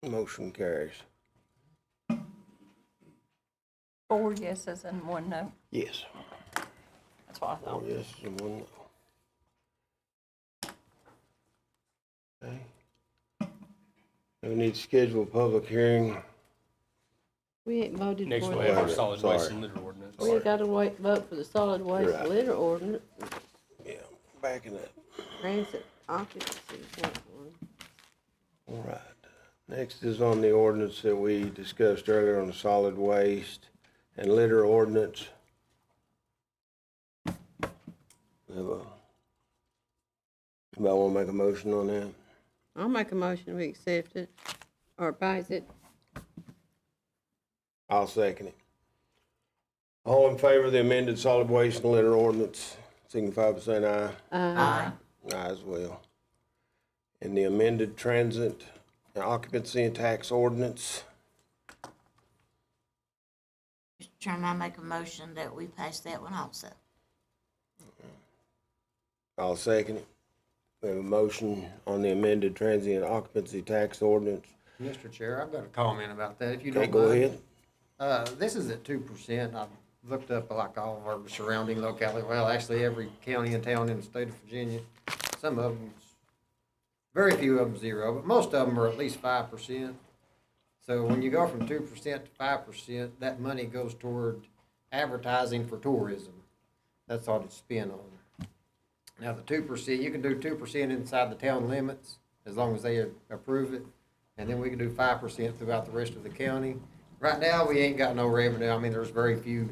S1: Motion carries.
S5: 4 yeses and 1 no.
S1: Yes.
S5: That's what I
S1: All
S5: thought.
S1: yes and 1 no. Okay. We need to schedule a public hearing.
S3: We ain't voted
S2: Next
S3: for
S2: we'll have
S3: it.
S2: our solid waste
S1: Sorry.
S2: and litter ordinance.
S3: We ain't got to vote for the solid waste
S1: Right.
S3: litter ordinance.
S1: Yeah, back in that.
S3: Transit occupancy is that one.
S1: All right. Next is on the ordinance that we discussed earlier on the solid waste and litter ordinance. Anybody want to make a motion on that?
S3: I'll make a motion, we accept it, or pass it.
S1: I'll second it. All in favor of the amended solid waste and litter ordinance, signify by saying aye.
S4: Aye.
S1: Aye as well. And the amended transit and occupancy and tax ordinance,
S4: Mr. Chairman, I make a motion that we pass that one also.
S1: I'll second it. We have a motion on the amended transient occupancy tax ordinance.
S6: Mr. Chair, I've got a comment about that, if you
S1: Okay,
S6: don't
S1: go
S6: mind.
S1: ahead.
S6: This is at 2%. I've looked up like all of our surrounding locality, well, actually every county and town in the state of Virginia. Some of them, very few of them 0, but most of them are at least 5%. So when you go from 2% to 5%, that money goes toward advertising for tourism. That's all it's spent on. Now, the 2%, you can do 2% inside the town limits, as long as they approve it. And then we can do 5% throughout the rest of the county. Right now, we ain't got no revenue. I mean, there's very few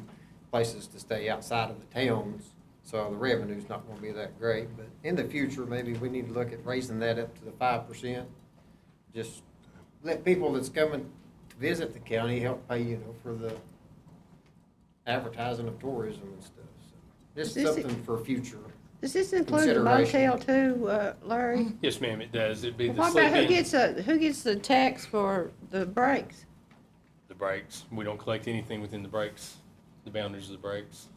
S6: places to stay outside of the towns, so the revenue's not gonna be that great. But in the future, maybe we need to look at raising that up to the 5%. Just let people that's coming to visit the county help pay, for the advertising of tourism and stuff. So this is
S3: This is-
S6: something for future.
S3: Does this include the motel too, Larry?
S2: Yes, ma'am, it does. It'd be the
S3: What about
S2: sleep-in,
S3: who gets the tax for the breaks?
S2: the breaks. We don't collect anything within the breaks, the boundaries of the breaks.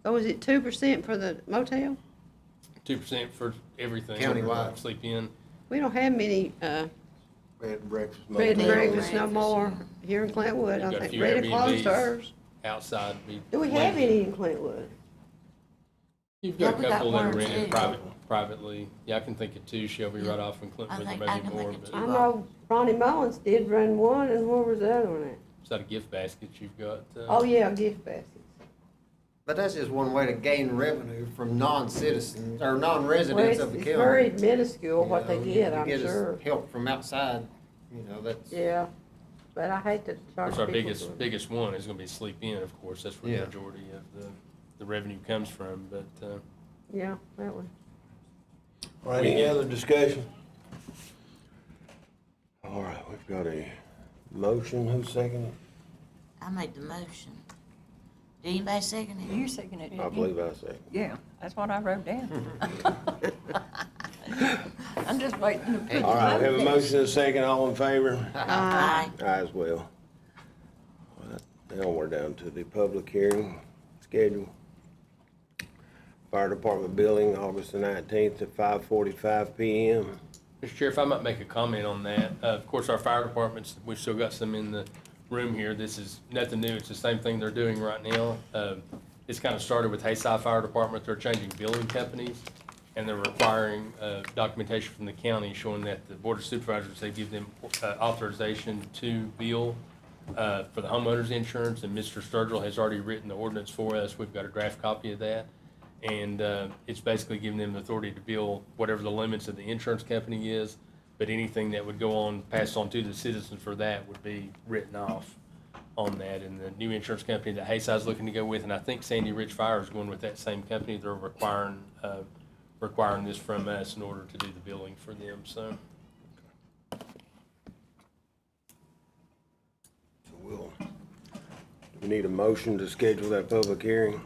S3: Oh, is it 2% for the motel?
S2: 2% for everything.
S6: Countywide.
S2: Sleep in.
S3: We don't have many,
S1: Bed and breakfast.
S3: bed and
S1: motel.
S3: breakfast no more here in Clintwood.
S2: Got a
S3: I think
S2: few
S3: Reddy closed
S2: Airbnbs.
S3: hers.
S2: Outside.
S3: Do we have any in Clintwood?
S2: You've
S4: Yeah,
S2: got a
S4: we got
S2: couple that
S4: one
S2: are
S4: or
S2: rented
S4: two.
S2: privately. Yeah, I can think of 2, Shelby, right off in Clinton,
S4: I
S2: or
S4: think
S2: maybe
S4: I can
S2: more,
S4: think of
S2: but
S4: two.
S3: I know Ronnie Mullins did run one, and where was the other one at?
S2: is that a gift basket you've got?
S3: Oh, yeah, gift baskets.
S6: But that's just one way to gain revenue from non-citizens or
S3: Well,
S6: non-residents
S3: it's
S6: of the
S3: it's
S6: county.
S3: very minuscule what they
S6: You
S3: get,
S6: you
S3: I'm
S6: get us
S3: sure.
S6: help from outside, that's.
S3: Yeah, but I hate to charge
S2: That's our
S3: people for it.
S2: biggest one is gonna be sleep in, of course. That's where the
S6: Yeah.
S2: majority of the revenue comes from, but,
S3: Yeah, that one.
S1: All right, any other discussion? All right, we've got a motion, who's seconded?
S4: I made the motion. Did anybody second it?
S5: You second it,
S1: I
S5: didn't you?
S1: believe I seconded.
S5: Yeah, that's what I wrote down. I'm just waiting to put.
S1: All right, we have a
S5: my-
S1: motion and a second, all in favor?
S4: Aye.
S1: Aye as well. All right, now we're down to the public hearing schedule. Fire Department billing, August the 19th at 5:45 PM.
S2: Mr. Chair, if I might make a comment on that. Of course, our fire departments, we've still got some in the room here. This is nothing new. It's the same thing they're doing right now. It's kind of started with Hayside Fire Department. They're changing billing companies, and they're requiring documentation from the county showing that the Board of Supervisors, they give them authorization to bill for the homeowner's insurance, and Mr. Sturgill has already written the ordinance for us. We've got a draft copy of that. And it's basically giving them the authority to bill whatever the limits of the insurance company is, but anything that would go on, pass on to the citizens for that would be written off on that. And the new insurance company that Hayside's looking to go with, and I think Sandy Ridge Fire is going with that same company, they're requiring this from us in order to do the billing for them, so.
S1: So we need a motion to schedule that public hearing.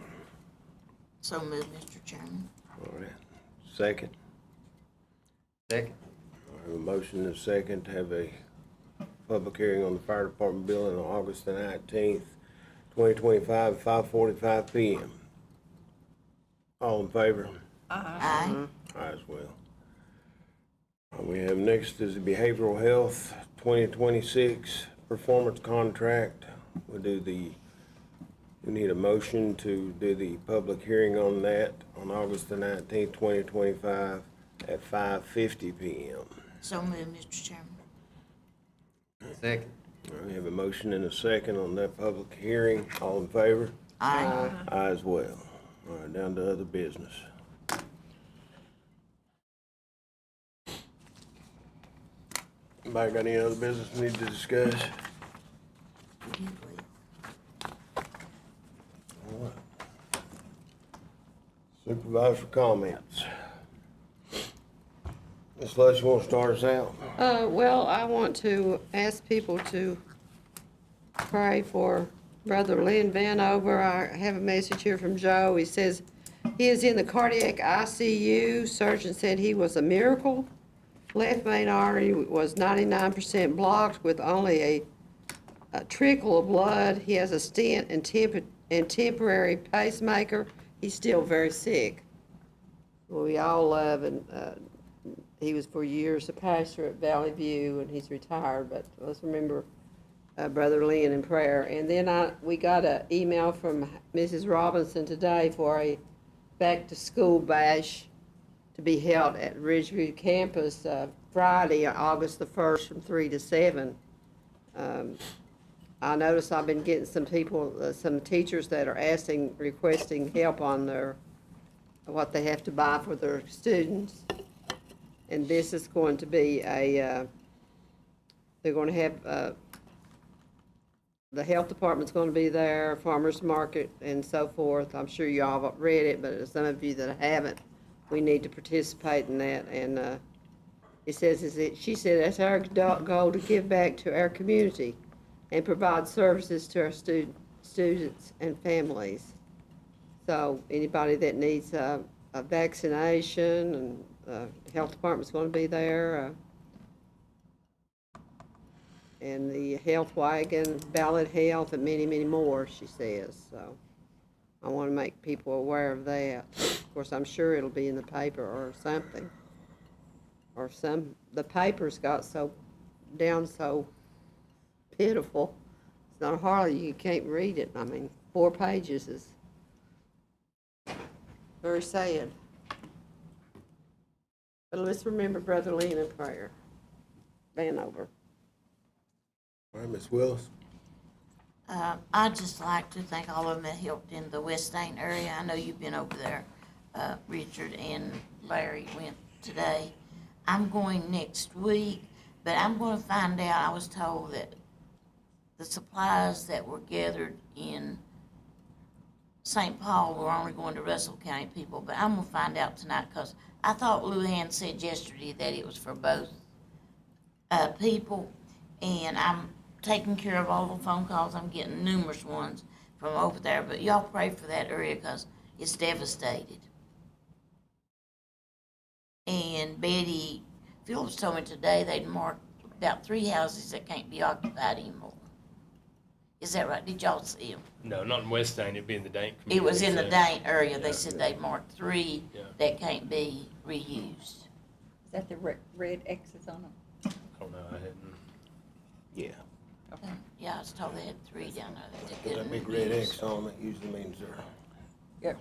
S4: So moved, Mr. Chairman.
S1: All right, second.
S6: Second.
S1: I have a motion and a second to have a public hearing on the fire department billing on August the 19th, 2025, 5:45 PM. All in favor?
S4: Aye.
S1: Aye as well. We have next is the behavioral health 2026 performance contract. We need a motion to do the public hearing on that on August the 19th, 2025 at 5:50 PM.
S4: So moved, Mr. Chairman.
S6: Second.
S1: We have a motion and a second on that public hearing. All in favor?
S4: Aye.
S1: Aye as well. All right, down to other business. Anybody got any other business we need to discuss? All right. Supervisor comments. Ms. Lush, you want to start us out?
S3: Well, I want to ask people to pray for Brother Lynn Vanover. I have a message here from Joe. He says he is in the cardiac ICU. Surgeon said he was a miracle. Left main artery was 99% blocked with only a trickle of blood. He has a stent and temporary pacemaker. He's still very sick. We all love, and he was for years a pastor at Valley View, and he's retired, but let's remember Brother Lynn in prayer. And then we got an email from Mrs. Robinson today for a back-to-school bash to be held at Ridgeview campus Friday, August the 1st from 3 to 7. I noticed I've been getting some people, some teachers that are requesting help on what they have to buy for their students. And this is going to be they're going to have, the health department's going to be there, farmer's market and so forth. I'm sure you all have read it, but some of you that haven't, we need to participate in that. And it says, she said, that's our goal, to give back to our community and provide services to our students and families. So anybody that needs a vaccination, and the health department's going to be there, and the health wagon, Ballot Health, and many, many more, she says. So I want to make people aware of that. Of course, I'm sure it'll be in the paper or something. Or the papers got so pitiful. It's not hardly, you can't read it. I mean, 4 pages is very sad. But let's remember Brother Lynn in prayer. Vanover.
S1: All right, Ms. Willis.
S4: I'd just like to thank all of them that helped in the West Dane area. I know you've been over there. Richard and Larry went today. I'm going next week, but I'm going to find out. I was told that the supplies that were gathered in St. Paul were only going to Russell County people, but I'm going to find out tonight, because I thought Luann said yesterday that it was for both people, and I'm taking care of all the phone calls. I'm getting numerous ones from over there, but y'all pray for that area because it's devastated. And Betty Phillips told me today they'd marked about 3 houses that can't be occupied anymore. Is that right? Did y'all see them?
S2: No, not in West Dane, it'd be in the Dane community.
S4: It was in the
S2: so-
S4: Dane area. They
S2: Yeah.
S4: said they marked 3
S2: Yeah.
S4: that can't be reused.
S5: Is that the red X's on them?
S2: I don't know, I hadn't.
S1: Yeah.
S4: Yeah, I was told they had 3 down there that they
S1: Put that
S4: couldn't
S1: big red
S4: reuse.
S1: X on it usually means they're,
S5: Yep,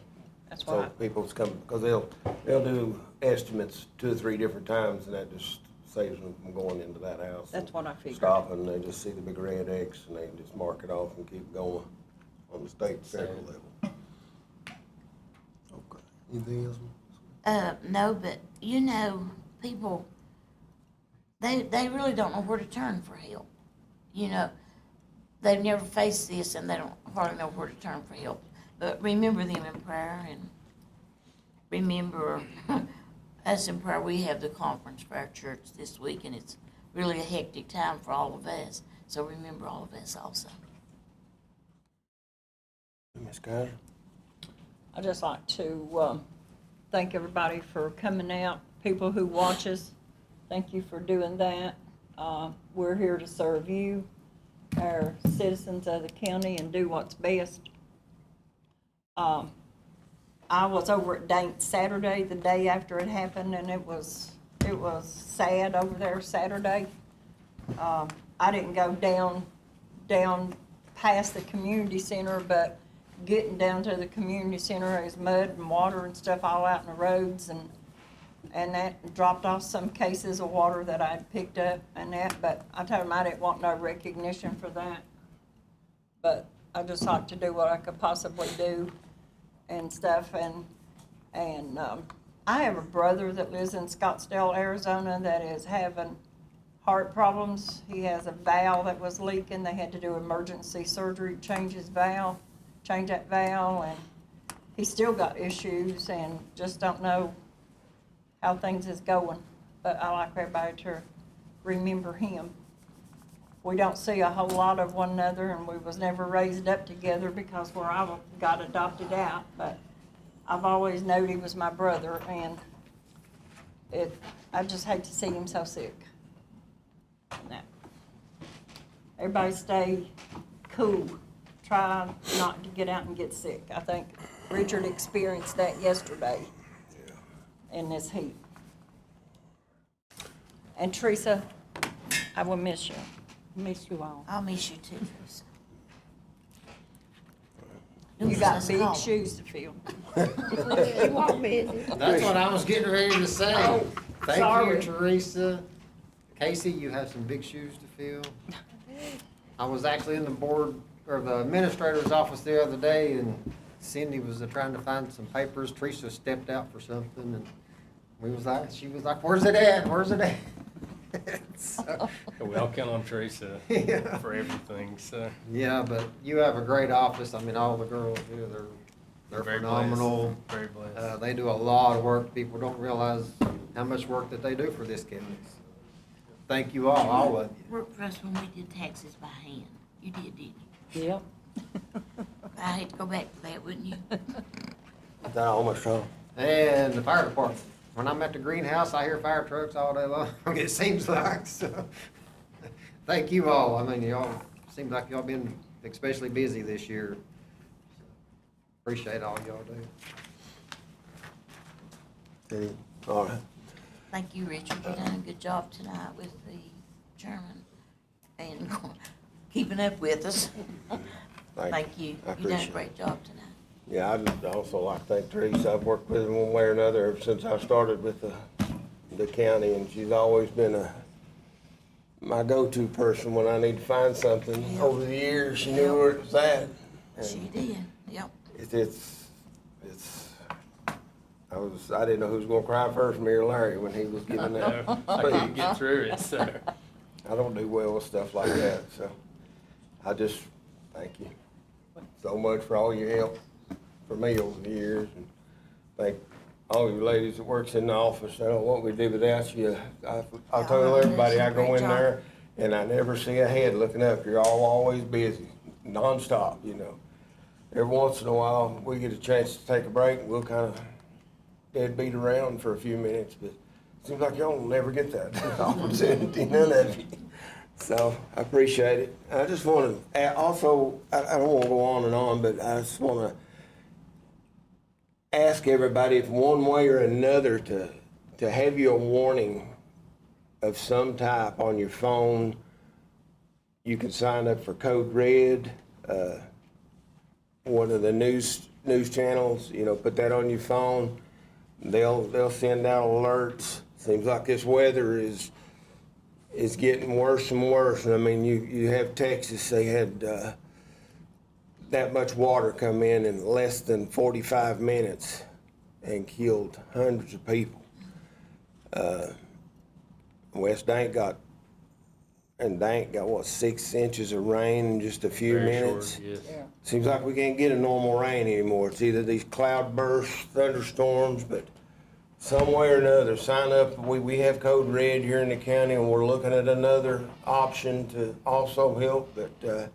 S5: that's
S1: so
S5: why.
S1: people's come, because they'll do estimates 2 or 3 different times, and that just saves them from going into that house.
S5: That's what I figured.
S1: Stopping, they just see the big red X, and they just mark it off and keep going on the state and federal level. Okay. Anything else?
S4: No, but you know, people, they really don't know where to turn for help. You know, they've never faced this and they don't hardly know where to turn for help. But remember them in prayer, and remember us in prayer. We have the conference for our church this week, and it's really a hectic time for all of us. So remember all of us also.
S1: Ms. Kaiser?
S5: I'd just like to thank everybody for coming out, people who watch us. Thank you for doing that. We're here to serve you, our citizens of the county, and do what's best. I was over at Dane Saturday, the day after it happened, and it was sad over there Saturday. I didn't go down past the community center, but getting down to the community center, there's mud and water and stuff all out in the roads, and that dropped off some cases of water that I'd picked up and that, but I told them I didn't want no recognition for that. But I just like to do what I could possibly do and stuff, and I have a brother that lives in Scottsdale, Arizona, that is having heart problems. He has a valve that was leaking. They had to do emergency surgery, change that valve, and he's still got issues and just don't know how things is going. But I like everybody to remember him. We don't see a whole lot of one another, and we was never raised up together because where I got adopted out, but I've always known he was my brother, and I just hate to see him so sick. No. Everybody stay cool. Try not to get out and get sick. I think Richard experienced that yesterday in this heat. And Teresa, I will miss you. Miss you all.
S4: I'll miss you too, Teresa.
S5: You got big shoes to fill.
S3: You won't miss it.
S6: That's what I was getting ready to say. Thank you,
S5: sorry.
S6: Teresa. Casey, you have some big shoes to fill. I was actually in the board, or the administrator's office the other day, and Cindy was trying to find some papers. Teresa stepped out for something, and she was like, where's it at? Where's it at? So,
S2: We all count on Teresa
S6: Yeah.
S2: for everything, so.
S6: yeah, but you have a great office. I mean, all the girls here, they're
S2: very
S6: phenomenal.
S2: blessed, Very blessed.
S6: They do a lot of work. People don't realize how much work that they do for this county. Thank you all of you.
S4: Worked for us when we did taxes by hand. You did, didn't you?
S5: Yep.
S4: I hate to go back to that, wouldn't you?
S1: That almost wrong.
S6: And the fire department. When I'm at the greenhouse, I hear fire trucks all day long, it seems like, so. Thank you all. I mean, y'all, seems like y'all been especially busy this year. Appreciate all y'all do.
S1: All right.
S4: Thank you, Richard. You done a good job tonight with the chairman and keeping up with us. Thank you.
S1: I
S4: You done a
S1: appreciate
S4: great job tonight.
S1: Yeah, I'd also like to thank Teresa. I've worked with her one way or another ever since I started with the county, and she's always been my go-to person when I need to find something.
S4: Yeah.
S1: Over the years, she knew where it was at. And
S4: She did, yep.
S1: I didn't know who was gonna cry first, me or Larry, when he was giving that.
S2: I couldn't get through it, so.
S1: I don't do well with stuff like that, so I just thank you so much for all your help for me over the years, and thank all you ladies that works in the office. I don't know what we'd do without you. I tell everybody, I go in there and I never see a head looking up. You're all always busy, nonstop, you know. Every once in a while, we get a chance to take a break, and we'll kind of deadbeat around for a few minutes, but it seems like y'all will never get that opportunity, none of you. So I appreciate it. I just want to also, I don't want to go on, but I just want to ask everybody if one way or another to have you a warning of some type on your phone. You can sign up for Code Red, one of the news channels, you know, put that on your phone. They'll send out alerts. Seems like this weather is getting worse and worse. I mean, you have Texas, they had that much water come in less than 45 minutes and killed hundreds of people. West Dank got what, 6 inches of rain in just a few
S2: Very
S1: minutes?
S2: short, yes.
S5: Yeah.
S1: Seems like we can't get a normal rain anymore. It's either these cloud bursts, thunderstorms, but some way or another, sign up. We have Code Red here in the county, and we're looking at another option to also help, but,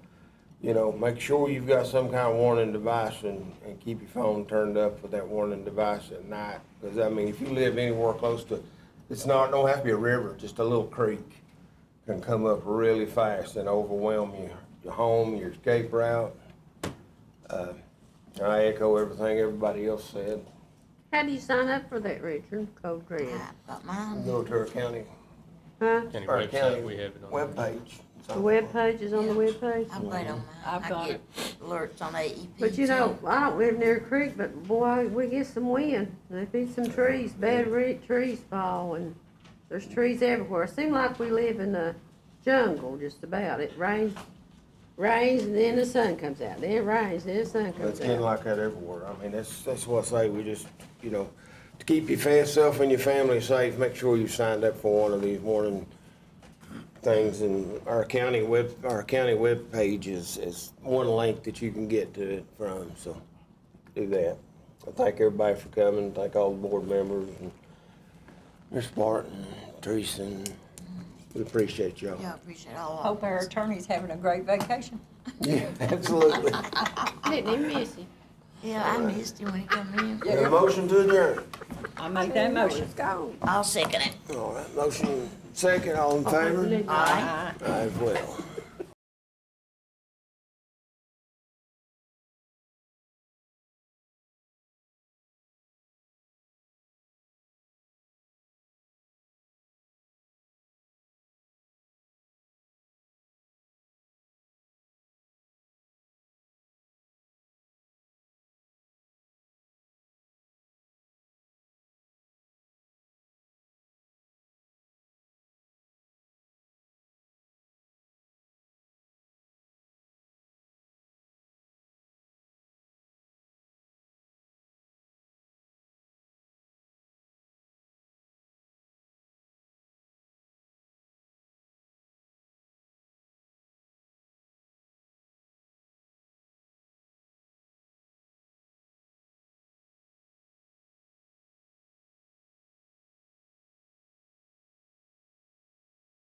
S1: you know, make sure you've got some kind of warning device and keep your phone turned up with that warning device at night. Because, I mean, if you live anywhere close to, don't have to be a river, just a little creek can come up really fast and overwhelm your home, your escape route. I echo everything everybody else said.
S3: How do you sign up for that, Richard? Code Red?
S4: I got mine.
S1: Go to our county,
S3: Huh?
S2: County
S1: our
S2: website,
S1: county
S2: we have it on.
S1: webpage.
S3: The webpage is on the webpage?
S4: I'm glad on mine.
S5: I've
S4: I
S5: got
S4: get alerts on AEP.
S3: But you
S4: too.
S3: know, I don't live near a creek, but boy, we get some wind. There be some trees, bad trees fall, and there's trees everywhere. It seems like we live in the jungle just about. It rains, and then the sun comes out. Then it rains, then the sun
S1: It's
S3: comes
S1: getting
S3: out.
S1: like that everywhere. I mean, that's what I say. We just, you know, to keep yourself and your family safe, make sure you signed up for one of these warning things, and our county web page is one link that you can get to it from, so do that. I thank everybody for coming, thank all the board members, and Ms. Barton, Teresa, and we appreciate y'all.
S4: Yeah, I appreciate all of
S5: Hope our attorney's having a great vacation.
S1: Yeah, absolutely.
S3: Didn't even miss him.
S4: Yeah, I missed him when he come in.
S1: Got a motion to adjourn.
S5: I make that motion.
S3: It's gone.
S4: I'll second it.
S1: All right, motion second, all in favor?
S4: Aye.
S1: Aye, well.